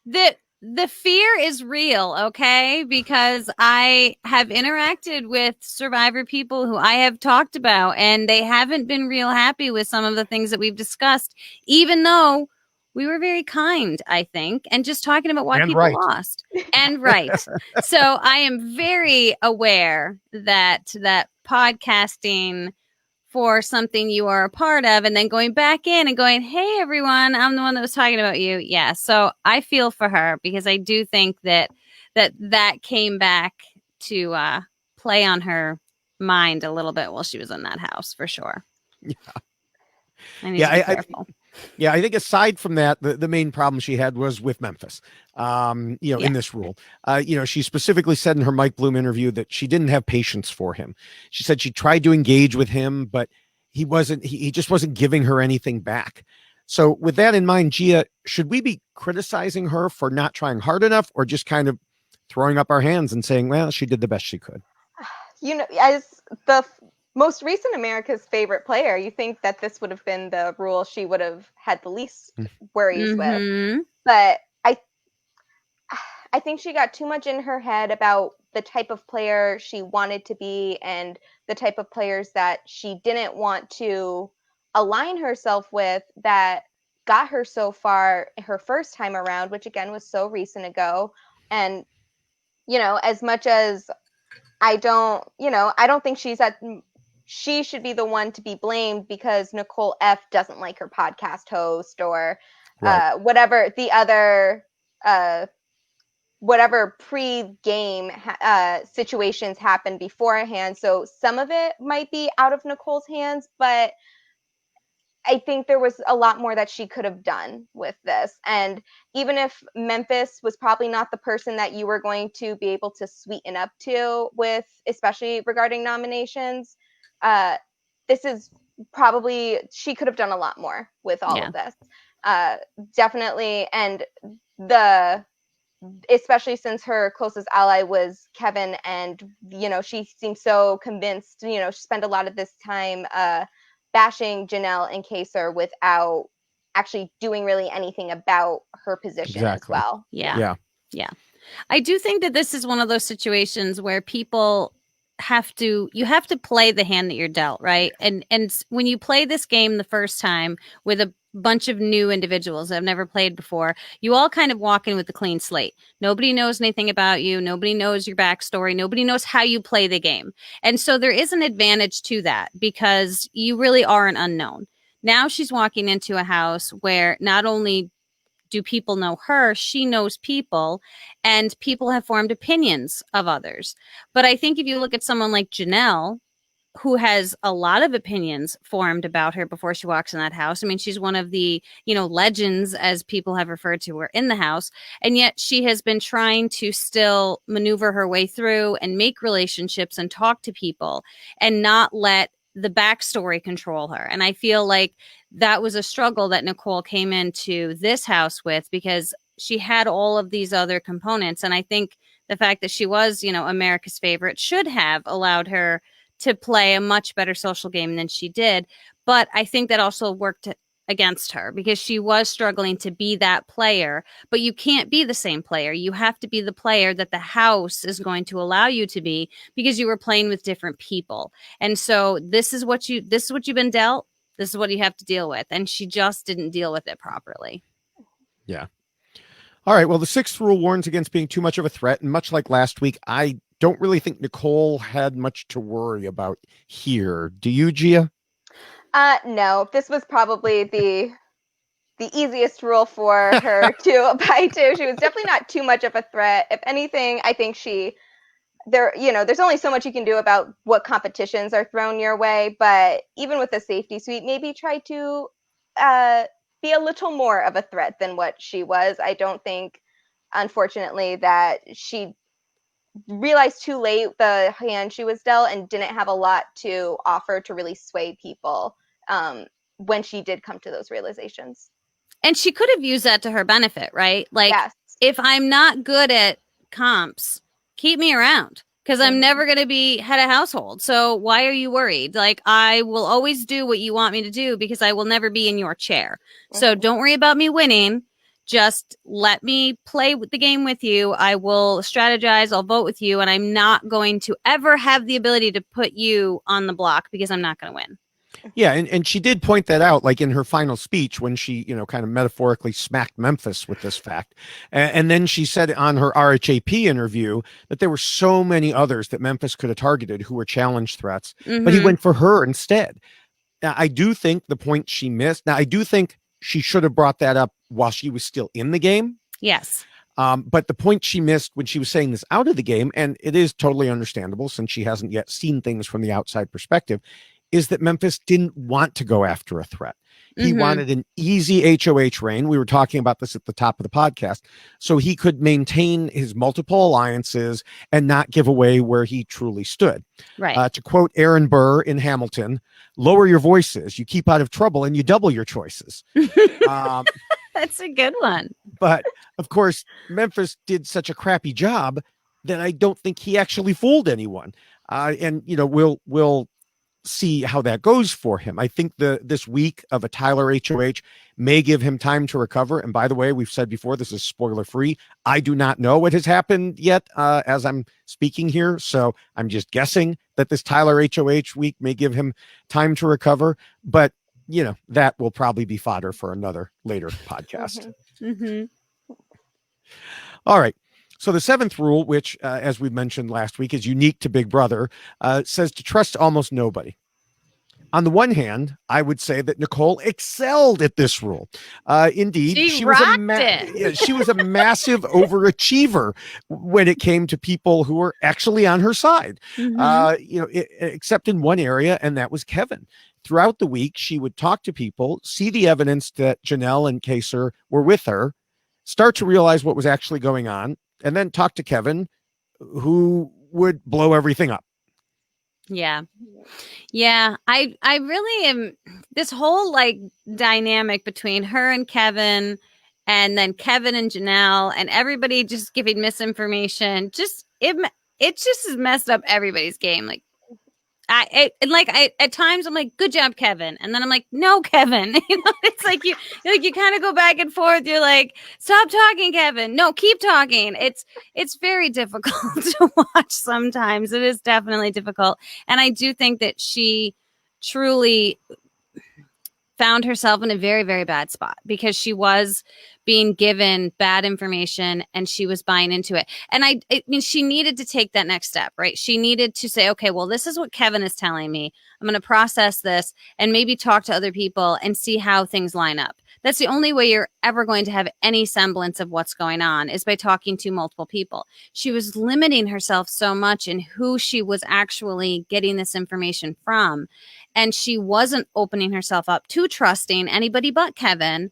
the fear is real, okay? Because I have interacted with Survivor people who I have talked about, and they haven't been real happy with some of the things that we've discussed, even though we were very kind, I think, and just talking about why people lost. And right. So I am very aware that podcasting for something you are a part of and then going back in and going, hey, everyone, I'm the one that was talking about you. Yeah. So I feel for her because I do think that came back to play on her mind a little bit while she was in that house for sure. Yeah. I think aside from that, the main problem she had was with Memphis, in this rule. She specifically said in her Mike Bloom interview that she didn't have patience for him. She said she tried to engage with him, but he just wasn't giving her anything back. So with that in mind, Gia, should we be criticizing her for not trying hard enough or just kind of throwing up our hands and saying, well, she did the best she could? As the most recent America's favorite player, you think that this would have been the rule she would have had the least worries with. But I think she got too much in her head about the type of player she wanted to be and the type of players that she didn't want to align herself with that got her so far her first time around, which again was so recent ago. And, as much as I don't think she should be the one to be blamed because Nicole F doesn't like her podcast host or whatever the other whatever pre-game situations happened beforehand. So some of it might be out of Nicole's hands, but I think there was a lot more that she could have done with this. And even if Memphis was probably not the person that you were going to be able to sweeten up to with, especially regarding nominations, this is probably, she could have done a lot more with all of this. Definitely. And especially since her closest ally was Kevin and, she seemed so convinced, she spent a lot of this time bashing Janelle and Kaysar without actually doing really anything about her position as well. Yeah. I do think that this is one of those situations where people you have to play the hand that you're dealt, right? And when you play this game the first time with a bunch of new individuals that have never played before, you all kind of walk in with a clean slate. Nobody knows anything about you. Nobody knows your backstory. Nobody knows how you play the game. And so there is an advantage to that because you really are an unknown. Now she's walking into a house where not only do people know her, she knows people, and people have formed opinions of others. But I think if you look at someone like Janelle, who has a lot of opinions formed about her before she walks in that house. I mean, she's one of the, legends, as people have referred to her in the house. And yet she has been trying to still maneuver her way through and make relationships and talk to people and not let the backstory control her. And I feel like that was a struggle that Nicole came into this house with because she had all of these other components. And I think the fact that she was, America's favorite should have allowed her to play a much better social game than she did. But I think that also worked against her because she was struggling to be that player, but you can't be the same player. You have to be the player that the house is going to allow you to be because you were playing with different people. And so this is what you've been dealt. This is what you have to deal with. And she just didn't deal with it properly. Yeah. All right. Well, the 6th rule warns against being too much of a threat. And much like last week, I don't really think Nicole had much to worry about here. Do you, Gia? No, this was probably the easiest rule for her to abide to. She was definitely not too much of a threat. If anything, I think there's only so much you can do about what competitions are thrown your way. But even with the safety suite, maybe try to be a little more of a threat than what she was. I don't think, unfortunately, that she realized too late the hand she was dealt and didn't have a lot to offer to really sway people when she did come to those realizations. And she could have used that to her benefit, right? Like, yes. If I'm not good at comps, keep me around because I'm never going to be head of household. So why are you worried? Like, I will always do what you want me to do because I will never be in your chair. So don't worry about me winning. Just let me play the game with you. I will strategize. I'll vote with you. And I'm not going to ever have the ability to put you on the block because I'm not going to win. Yeah, and she did point that out, like in her final speech when she, kind of metaphorically smacked Memphis with this fact. And then she said on her RHAP interview that there were so many others that Memphis could have targeted who were challenge threats, but he went for her instead. Now, I do think the point she missed. Now, I do think she should have brought that up while she was still in the game. Yes. But the point she missed when she was saying this out of the game, and it is totally understandable since she hasn't yet seen things from the outside perspective, is that Memphis didn't want to go after a threat. He wanted an easy HOH reign. We were talking about this at the top of the podcast. So he could maintain his multiple alliances and not give away where he truly stood. Right. To quote Aaron Burr in Hamilton, lower your voices, you keep out of trouble, and you double your choices. That's a good one. But of course, Memphis did such a crappy job that I don't think he actually fooled anyone. And we'll see how that goes for him. I think this week of a Tyler HOH may give him time to recover. And by the way, we've said before, this is spoiler free. I do not know what has happened yet as I'm speaking here. So I'm just guessing that this Tyler HOH week may give him time to recover. But, that will probably be fodder for another later podcast. All right. So the 7th rule, which, as we mentioned last week, is unique to Big Brother, says to trust almost nobody. On the one hand, I would say that Nicole excelled at this rule. Indeed, she was a massive overachiever when it came to people who were actually on her side. Except in one area, and that was Kevin. Throughout the week, she would talk to people, see the evidence that Janelle and Kaysar were with her, start to realize what was actually going on, and then talk to Kevin, who would blow everything up. Yeah. I really am. This whole dynamic between her and Kevin, and then Kevin and Janelle, and everybody just giving misinformation. It just has messed up everybody's game. At times I'm like, good job, Kevin. And then I'm like, no, Kevin. It's like you kind of go back and forth. You're like, stop talking, Kevin. No, keep talking. It's very difficult to watch sometimes. It is definitely difficult. And I do think that she truly found herself in a very, very bad spot because she was being given bad information and she was buying into it. And I mean, she needed to take that next step, right? She needed to say, okay, well, this is what Kevin is telling me. I'm going to process this and maybe talk to other people and see how things line up. That's the only way you're ever going to have any semblance of what's going on is by talking to multiple people. She was limiting herself so much in who she was actually getting this information from. And she wasn't opening herself up to trusting anybody but Kevin.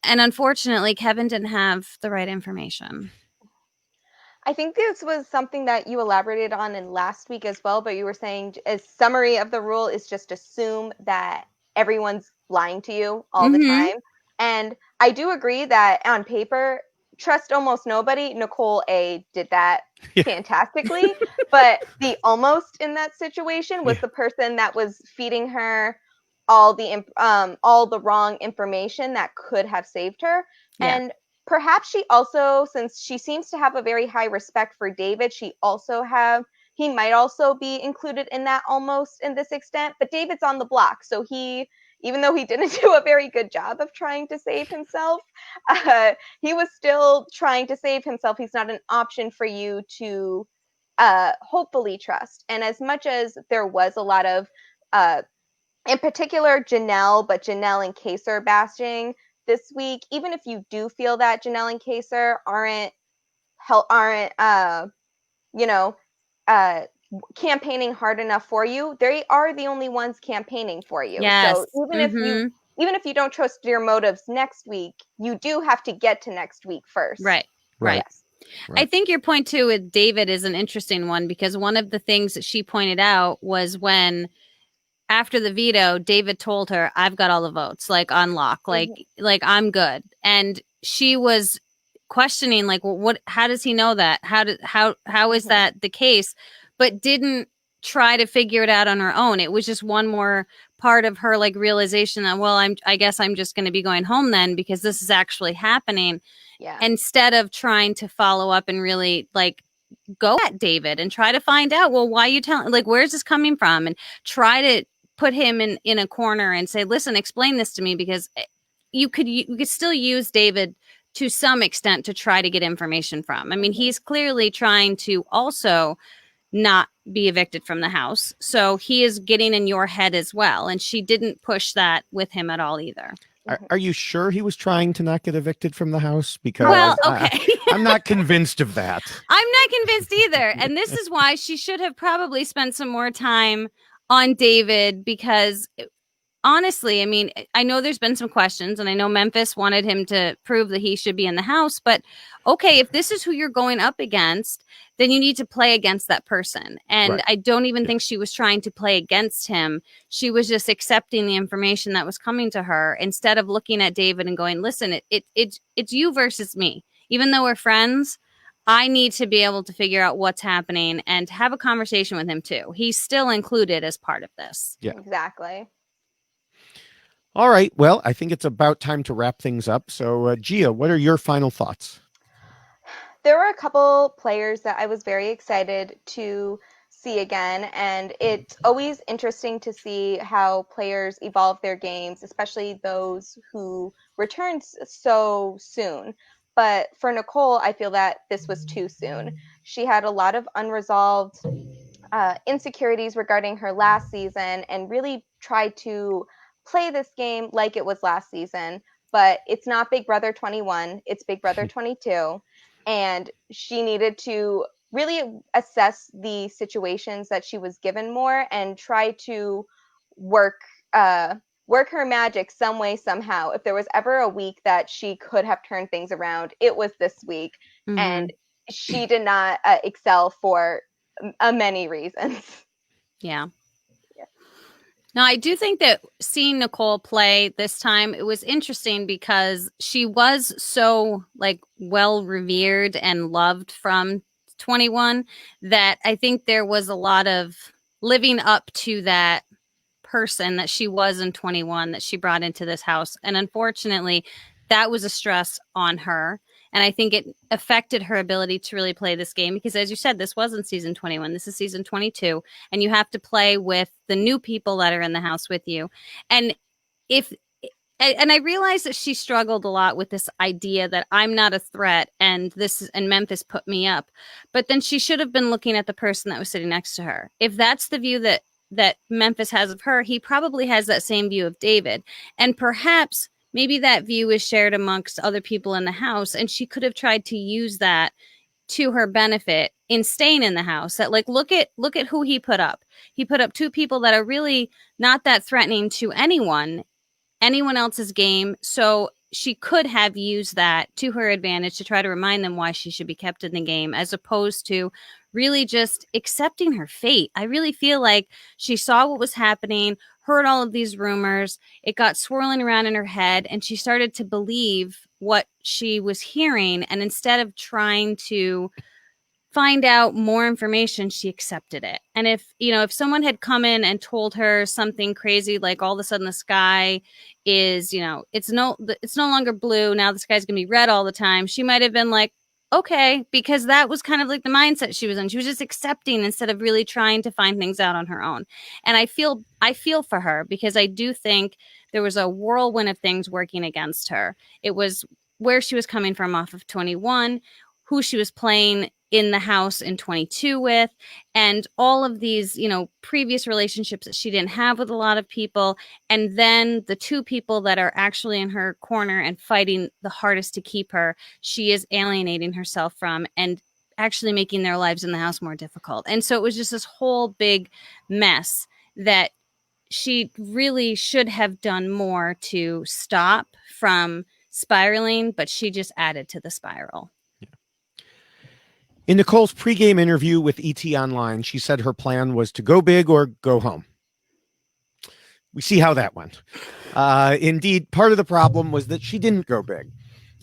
And unfortunately, Kevin didn't have the right information. I think this was something that you elaborated on in last week as well, but you were saying a summary of the rule is just assume that everyone's lying to you all the time. And I do agree that on paper, trust almost nobody. Nicole A did that fantastically, but the almost in that situation was the person that was feeding her all the wrong information that could have saved her. And perhaps she also, since she seems to have a very high respect for David, he might also be included in that almost in this extent. But David's on the block, so even though he didn't do a very good job of trying to save himself, he was still trying to save himself. He's not an option for you to hopefully trust. And as much as there was a lot of, in particular, Janelle and Kaysar bashing this week, even if you do feel that Janelle and Kaysar aren't campaigning hard enough for you, they are the only ones campaigning for you. Yes. So even if you don't trust your motives next week, you do have to get to next week first. Right. Yes. I think your point too with David is an interesting one, because one of the things that she pointed out was when after the veto, David told her, "I've got all the votes, like on lock, like I'm good," and she was questioning, like, well, how does he know that? How is that the case? But didn't try to figure it out on her own. It was just one more part of her like realization that, well, I guess I'm just going to be going home then, because this is actually happening. Yeah. Instead of trying to follow up and really like go at David and try to find out, well, why are you telling, like, where's this coming from? And try to put him in a corner and say, listen, explain this to me, because you could still use David to some extent to try to get information from. I mean, he's clearly trying to also not be evicted from the house. So he is getting in your head as well. And she didn't push that with him at all either. Are you sure he was trying to not get evicted from the house? Because I'm not convinced of that. I'm not convinced either. And this is why she should have probably spent some more time on David, because honestly, I mean, I know there's been some questions, and I know Memphis wanted him to prove that he should be in the house, but okay, if this is who you're going up against, then you need to play against that person. And I don't even think she was trying to play against him. She was just accepting the information that was coming to her instead of looking at David and going, listen, it's you versus me. Even though we're friends, I need to be able to figure out what's happening and have a conversation with him too. He's still included as part of this. Yeah, exactly. All right. Well, I think it's about time to wrap things up. So, Gia, what are your final thoughts? There were a couple players that I was very excited to see again, and it's always interesting to see how players evolve their games, especially those who return so soon. But for Nicole, I feel that this was too soon. She had a lot of unresolved insecurities regarding her last season and really tried to play this game like it was last season, but it's not Big Brother 21, it's Big Brother 22, and she needed to really assess the situations that she was given more and try to work her magic some way, somehow. If there was ever a week that she could have turned things around, it was this week, and she did not excel for many reasons. Yeah. Now, I do think that seeing Nicole play this time, it was interesting because she was so like well revered and loved from 21 that I think there was a lot of living up to that person that she was in 21 that she brought into this house. And unfortunately, that was a stress on her. And I think it affected her ability to really play this game because, as you said, this wasn't season 21. This is season 22. And you have to play with the new people that are in the house with you. And I realized that she struggled a lot with this idea that I'm not a threat and Memphis put me up. But then she should have been looking at the person that was sitting next to her. If that's the view that Memphis has of her, he probably has that same view of David. And perhaps maybe that view is shared amongst other people in the house, and she could have tried to use that to her benefit in staying in the house. That like, look at who he put up. He put up two people that are really not that threatening to anyone else's game. So she could have used that to her advantage to try to remind them why she should be kept in the game, as opposed to really just accepting her fate. I really feel like she saw what was happening. heard all of these rumors. It got swirling around in her head, and she started to believe what she was hearing. And instead of trying to find out more information, she accepted it. And if someone had come in and told her something crazy, like all of a sudden the sky is, it's no longer blue, now the sky's gonna be red all the time, she might have been like, okay, because that was kind of like the mindset she was in. She was just accepting instead of really trying to find things out on her own. And I feel for her, because I do think there was a whirlwind of things working against her. It was where she was coming from off of 21, who she was playing in the house in 22 with, and all of these, previous relationships that she didn't have with a lot of people. And then the two people that are actually in her corner and fighting the hardest to keep her, she is alienating herself from and actually making their lives in the house more difficult. And so it was just this whole big mess that she really should have done more to stop from spiraling, but she just added to the spiral. In Nicole's pregame interview with ET Online, she said her plan was to go big or go home. We see how that went. Indeed, part of the problem was that she didn't go big.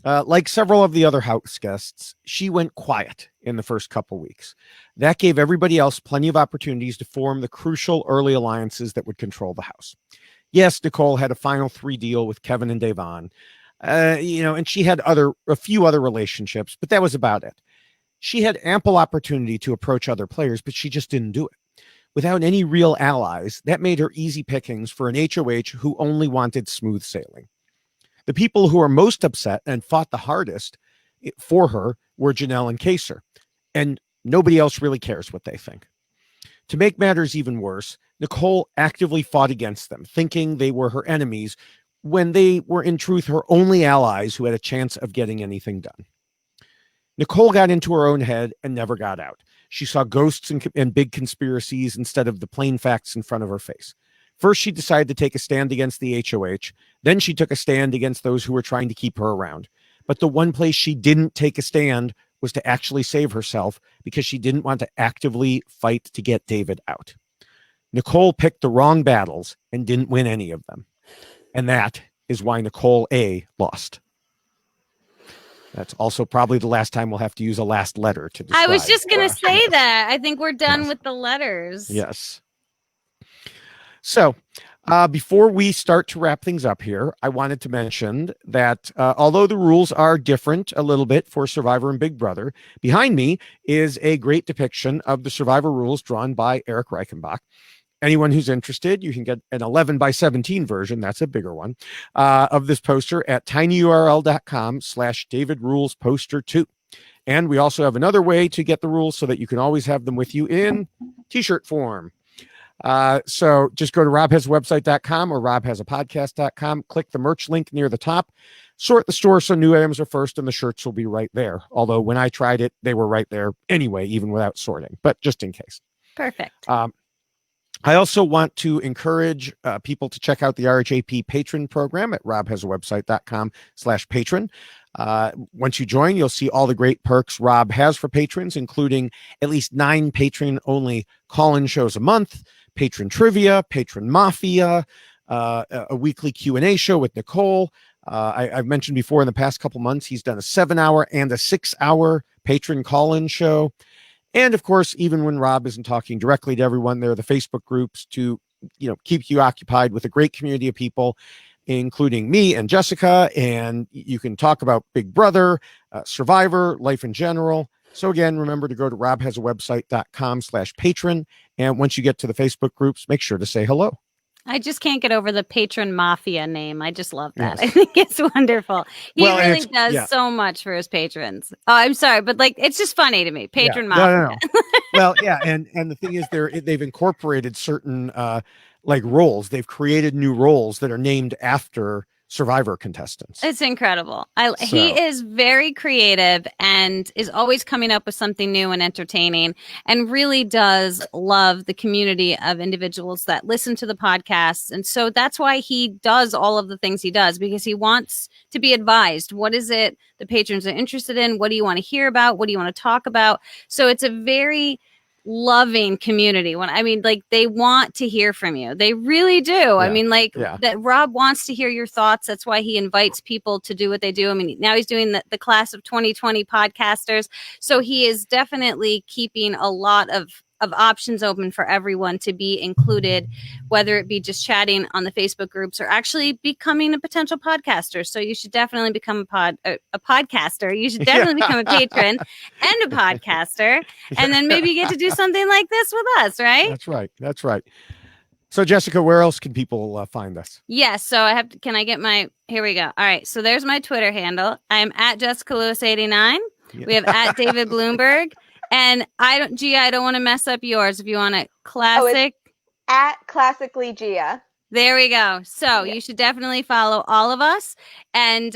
Like several of the other house guests, she went quiet in the first couple weeks. That gave everybody else plenty of opportunities to form the crucial early alliances that would control the house. Yes, Nicole had a final 3 deal with Kevin and Davon, and she had a few other relationships, but that was about it. She had ample opportunity to approach other players, but she just didn't do it. Without any real allies, that made her easy pickings for an HOH who only wanted smooth sailing. The people who were most upset and fought the hardest for her were Janelle and Kaysar, and nobody else really cares what they think. To make matters even worse, Nicole actively fought against them, thinking they were her enemies when they were in truth her only allies who had a chance of getting anything done. Nicole got into her own head and never got out. She saw ghosts and big conspiracies instead of the plain facts in front of her face. First, she decided to take a stand against the HOH. Then she took a stand against those who were trying to keep her around. But the one place she didn't take a stand was to actually save herself, because she didn't want to actively fight to get David out. Nicole picked the wrong battles and didn't win any of them. And that is why Nicole A lost. That's also probably the last time we'll have to use a last letter to describe. I was just going to say that. I think we're done with the letters. Yes. So before we start to wrap things up here, I wanted to mention that although the rules are different a little bit for Survivor and Big Brother, behind me is a great depiction of the Survivor rules drawn by Eric Reichenbach. Anyone who's interested, you can get an 11:17 version, that's a bigger one, of this poster at tinyurl.com/DavidRulesPoster2. And we also have another way to get the rules so that you can always have them with you in t-shirt form. So just go to robhasawebsite.com or robhasapodcast.com, click the merch link near the top, sort the store so new items are first, and the shirts will be right there. Although when I tried it, they were right there anyway, even without sorting, but just in case. Perfect. I also want to encourage people to check out the RHAP patron program at robhasawebsite.com/patron. Once you join, you'll see all the great perks Rob has for patrons, including at least 9 patron-only call-in shows a month, patron trivia, patron mafia, a weekly Q&A show with Nicole. I've mentioned before in the past couple months, he's done a 7-hour and a 6-hour patron call-in show. And of course, even when Rob isn't talking directly to everyone, there are the Facebook groups to, keep you occupied with a great community of people, including me and Jessica. And you can talk about Big Brother, Survivor, life in general. So again, remember to go to robhasawebsite.com/patron. And once you get to the Facebook groups, make sure to say hello. I just can't get over the patron mafia name. I just love that. Yes. I think it's wonderful. He really does so much for his patrons. Oh, I'm sorry, but it's just funny to me. Patron mafia. No. Well, yeah, and the thing is, they've incorporated certain roles. They've created new roles that are named after Survivor contestants. It's incredible. He is very creative and is always coming up with something new and entertaining, and really does love the community of individuals that listen to the podcasts. And so that's why he does all of the things he does, because he wants to be advised. What is it the patrons are interested in? What do you want to hear about? What do you want to talk about? So it's a very loving community. Like they want to hear from you. They really do. Yeah. I mean, like that Rob wants to hear your thoughts. That's why he invites people to do what they do. I mean, now he's doing the class of 2020 podcasters. So he is definitely keeping a lot of options open for everyone to be included, whether it be just chatting on the Facebook groups or actually becoming a potential podcaster. So you should definitely become a podcaster. You should definitely become a patron and a podcaster. And then maybe you get to do something like this with us, right? That's right. So Jessica, where else can people find us? Yes. So can I get here we go. All right. So there's my Twitter handle. I'm at Jessica Lewis 89. We have at David Bloomberg. And I don't want to mess up yours. If you want a classic, at Classically Gia. There we go. So you should definitely follow all of us. And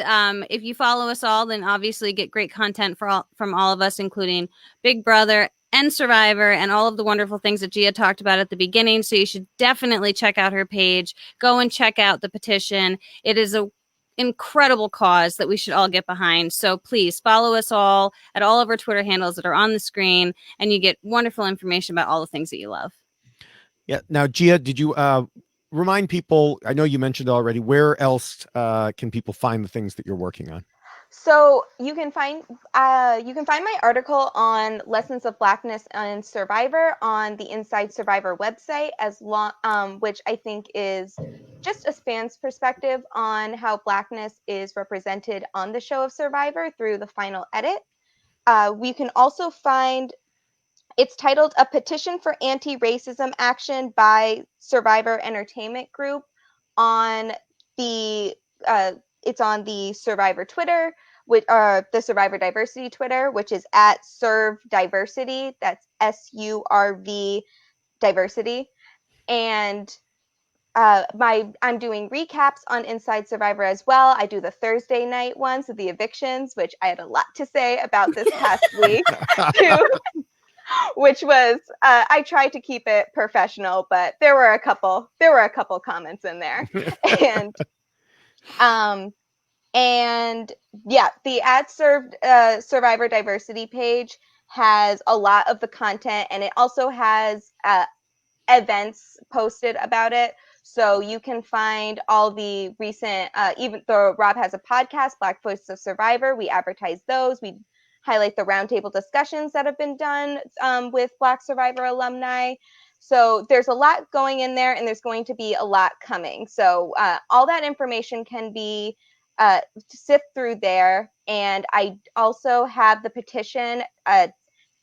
if you follow us all, then obviously get great content from all of us, including Big Brother and Survivor and all of the wonderful things that Gia talked about at the beginning. So you should definitely check out her page. Go and check out the petition. It is a incredible cause that we should all get behind. So please follow us all at all of our Twitter handles that are on the screen, and you get wonderful information about all the things that you love. Yeah. Now, Gia, did you remind people, I know you mentioned already, where else can people find the things that you're working on? So you can find my article on lessons of Blackness and Survivor on the Inside Survivor website, which I think is just a fan's perspective on how Blackness is represented on the show of Survivor through the final edit. We can also find, it's titled "A Petition for Anti-Racism Action" by Survivor Entertainment Group it's on the Survivor Twitter, the Survivor Diversity Twitter, which is at Serve Diversity. That's SURV Diversity. And I'm doing recaps on Inside Survivor as well. I do the Thursday night ones of the evictions, which I had a lot to say about this past week too. Which was I tried to keep it professional, but there were a couple comments in there. The Survivor Diversity page has a lot of the content, and it also has events posted about it. So you can find all the recent, even though Rob has a podcast, Black Voices of Survivor, we advertise those. We highlight the roundtable discussions that have been done with Black Survivor alumni. So there's a lot going in there, and there's going to be a lot coming. So all that information can be sift through there. And I also have the petition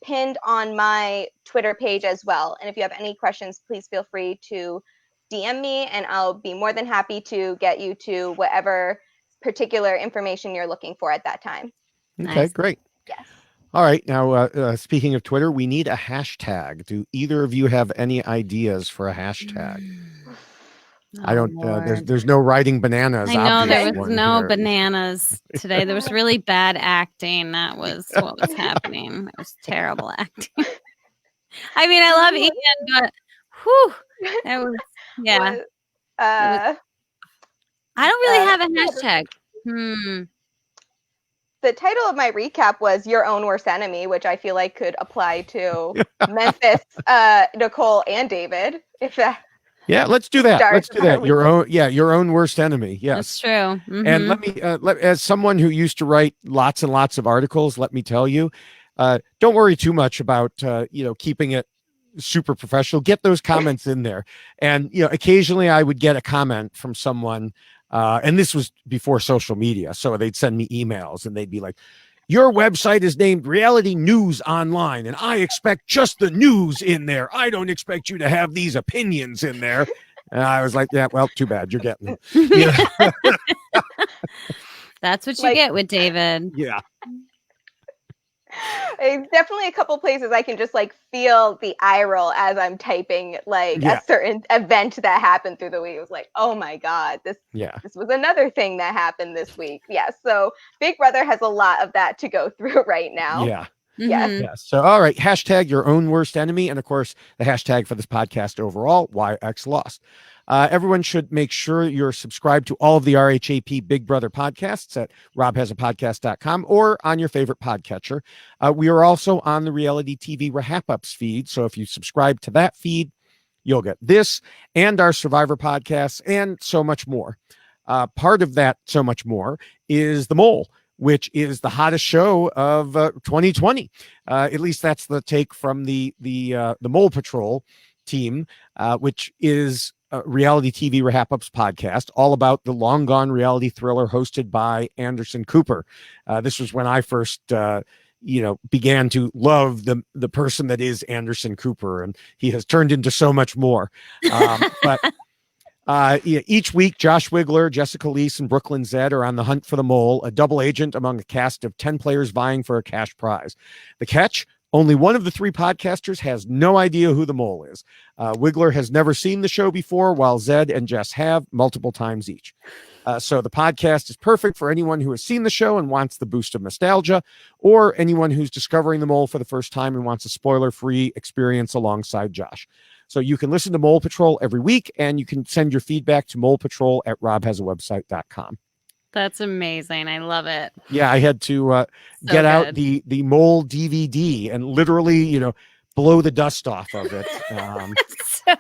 pinned on my Twitter page as well. And if you have any questions, please feel free to DM me, and I'll be more than happy to get you to whatever particular information you're looking for at that time. Okay, nice. Great. Yes. All right. Now, speaking of Twitter, we need a hashtag. Do either of you have any ideas for a hashtag? I don't. There's no writing bananas. I know there was no here. Bananas today. There was really bad acting. That was what was happening. It was terrible acting. I mean, I love Ian, but whew, that was I don't really have a hashtag. The title of my recap was "Your Own Worst Enemy," which I feel like could apply to Memphis, Nicole, and David. Yeah, let's do that. Let's do that. Your own worst enemy. Yes, that's true. Mm-hmm. And let me, as someone who used to write lots and lots of articles, let me tell you, don't worry too much about keeping it super professional. Get those comments in there, and occasionally I would get a comment from someone, and this was before social media, so they'd send me emails and they'd be like, "Your website is named Reality News Online, and I expect just the news in there. I don't expect you to have these opinions in there." And I was like, "Yeah, well, too bad. You're getting them." That's what you get with David. Yeah. It's definitely a couple places I can just feel the eye roll as I'm typing a certain event that happened through the week. It was like, oh my God, this was another thing that happened this week. Yeah. So Big Brother has a lot of that to go through right now. Yeah. Yes. Yeah. So, all right. Hashtag your own worst enemy. And of course, the hashtag for this podcast overall, YX Lost. Everyone should make sure you're subscribed to all of the RHAP Big Brother podcasts at robhasapodcast.com or on your favorite podcatcher. We are also on the reality TV RHAP Ups feed. So if you subscribe to that feed, you'll get this and our Survivor podcasts and so much more. Part of that so much more is The Mole, which is the hottest show of 2020. At least that's the take from the Mole Patrol team, which is a reality TV RHAP Ups podcast, all about the long gone reality thriller hosted by Anderson Cooper. This was when I first began to love the person that is Anderson Cooper, and he has turned into so much more. But each week, Josh Wigler, Jessica Leese, and Brooklyn Zed are on the hunt for the mole, a double agent among a cast of 10 players vying for a cash prize. The catch? Only one of the three podcasters has no idea who the mole is. Wigler has never seen the show before, while Zed and Jess have multiple times each. So the podcast is perfect for anyone who has seen the show and wants the boost of nostalgia, or anyone who's discovering the mole for the first time and wants a spoiler-free experience alongside Josh. So you can listen to Mole Patrol every week, and you can send your feedback to molepatrol@robhasawebsite.com. That's amazing. I love it. Yeah, I had to get out the Mole DVD and literally, blow the dust off of it. So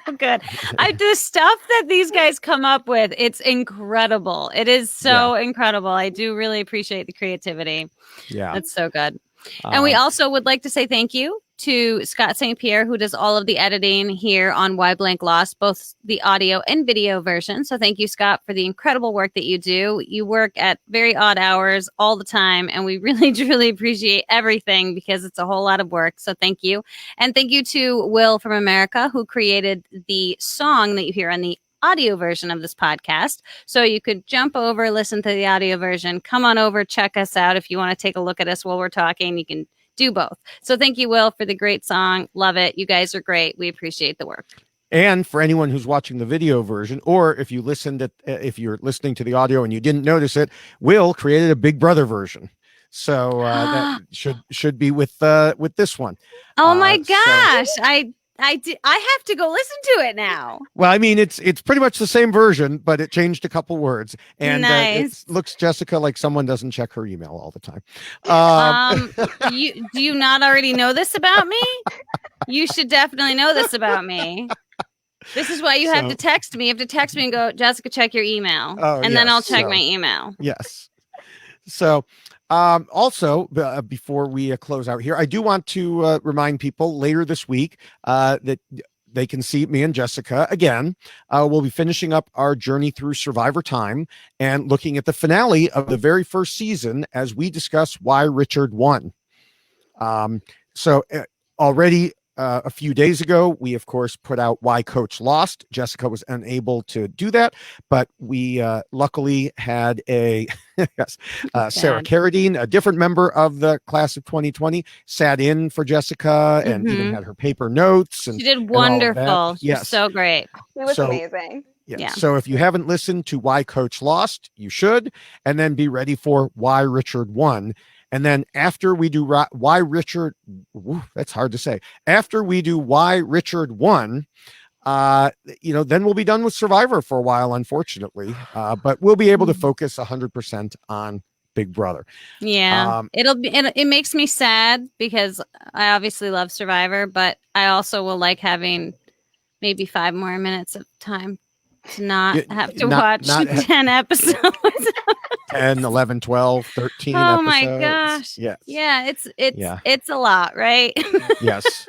good. The stuff that these guys come up with, it's incredible. It is so incredible. I do really appreciate the creativity. Yeah. That's so good. And we also would like to say thank you to Scott St. Pierre, who does all of the editing here on Why Blank Lost, both the audio and video version. So thank you, Scott, for the incredible work that you do. You work at very odd hours all the time, and we really, truly appreciate everything because it's a whole lot of work. So thank you. And thank you to Will from America, who created the song that you hear on the audio version of this podcast. So you could jump over, listen to the audio version, come on over, check us out. If you want to take a look at us while we're talking, you can do both. So thank you, Will, for the great song. Love it. You guys are great. We appreciate the work. And for anyone who's watching the video version, or if you're listening to the audio and you didn't notice it, Will created a Big Brother version. So that should be with this one. Oh my gosh. So, I have to go listen to it now. Well, I mean, it's pretty much the same version, but it changed a couple words. And nice. It looks, Jessica, like someone doesn't check her email all the time. Do you not already know this about me? You should definitely know this about me. This is why you have to text me. You have to text me and go, Jessica, check your email. Then I'll check my email. Yes. So also, before we close out here, I do want to remind people later this week that they can see me and Jessica again. We'll be finishing up our journey through Survivor Time and looking at the finale of the very first season as we discuss why Richard won. So already a few days ago, we, of course, put out Why Coach Lost. Jessica was unable to do that, but we luckily had Sarah Carradine, a different member of the class of 2020, sat in for Jessica and even had her paper notes. And she did wonderful. Yes. So great. It was amazing. Yeah. So if you haven't listened to Why Coach Lost, you should, and then be ready for Why Richard Won. And then after we do Why Richard, that's hard to say. After we do Why Richard Won, then we'll be done with Survivor for a while, unfortunately. But we'll be able to focus 100% on Big Brother. Yeah, it makes me sad because I obviously love Survivor, but I also will like having maybe 5 more minutes of time to not have to watch 10 episodes. 10, 11, 12, 13 oh episodes. My gosh. Yes. Yeah, it's a lot, right? Yes.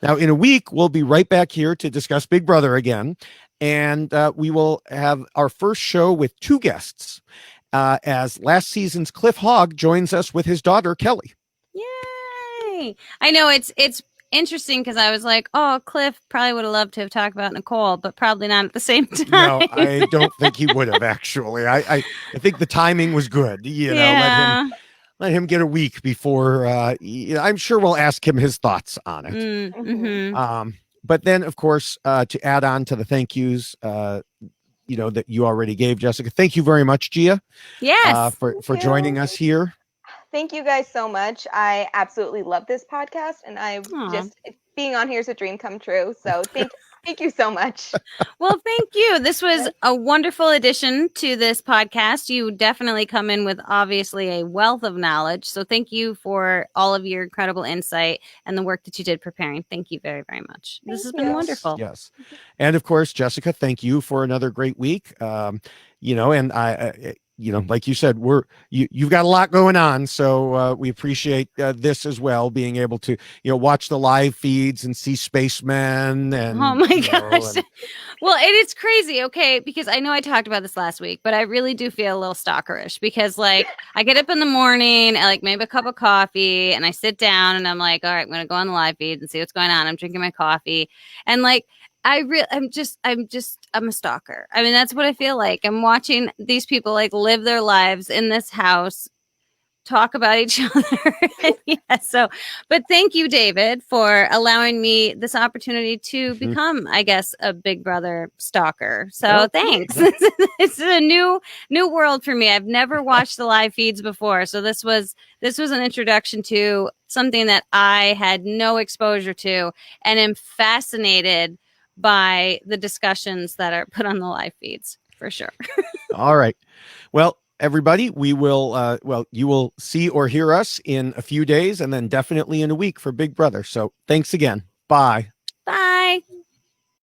Now, in a week, we'll be right back here to discuss Big Brother again. And we will have our first show with 2 guests as last season's Cliff Hogg joins us with his daughter, Kelly. Yay. I know it's interesting because I was like, oh, Cliff probably would have loved to have talked about Nicole, but probably not at the same time. No, I don't think he would have, actually. I think the timing was good. Let him get a week before. I'm sure we'll ask him his thoughts on it. But then, of course, to add on to the thank yous, that you already gave, Jessica. Thank you very much, Gia. Yes. For joining us here. Thank you guys so much. I absolutely love this podcast, and just being on here is a dream come true. So Thank you so much. Well, thank you. This was a wonderful addition to this podcast. You definitely come in with obviously a wealth of knowledge. So thank you for all of your incredible insight and the work that you did preparing. Thank you very, very much. This has been wonderful. Yes. And of course, Jessica, thank you for another great week. And I like you said, you've got a lot going on, so we appreciate this as well, being able to watch the live feeds and see spacemen and oh my gosh. Well, it's crazy, okay, because I know I talked about this last week, but I really do feel a little stalkerish because I get up in the morning, I maybe a cup of coffee, and I sit down and I'm like, all right, I'm gonna go on the live feed and see what's going on. I'm drinking my coffee, and I'm a stalker. I mean, that's what I feel like. I'm watching these people live their lives in this house, talk about each other. But thank you, David, for allowing me this opportunity to become, I guess, a Big Brother stalker. So thanks. It's a new world for me. I've never watched the live feeds before. So this was an introduction to something that I had no exposure to and am fascinated by the discussions that are put on the live feeds, for sure. All right. Well, everybody, we will, you will see or hear us in a few days and then definitely in a week for Big Brother. So thanks again. Bye. Bye.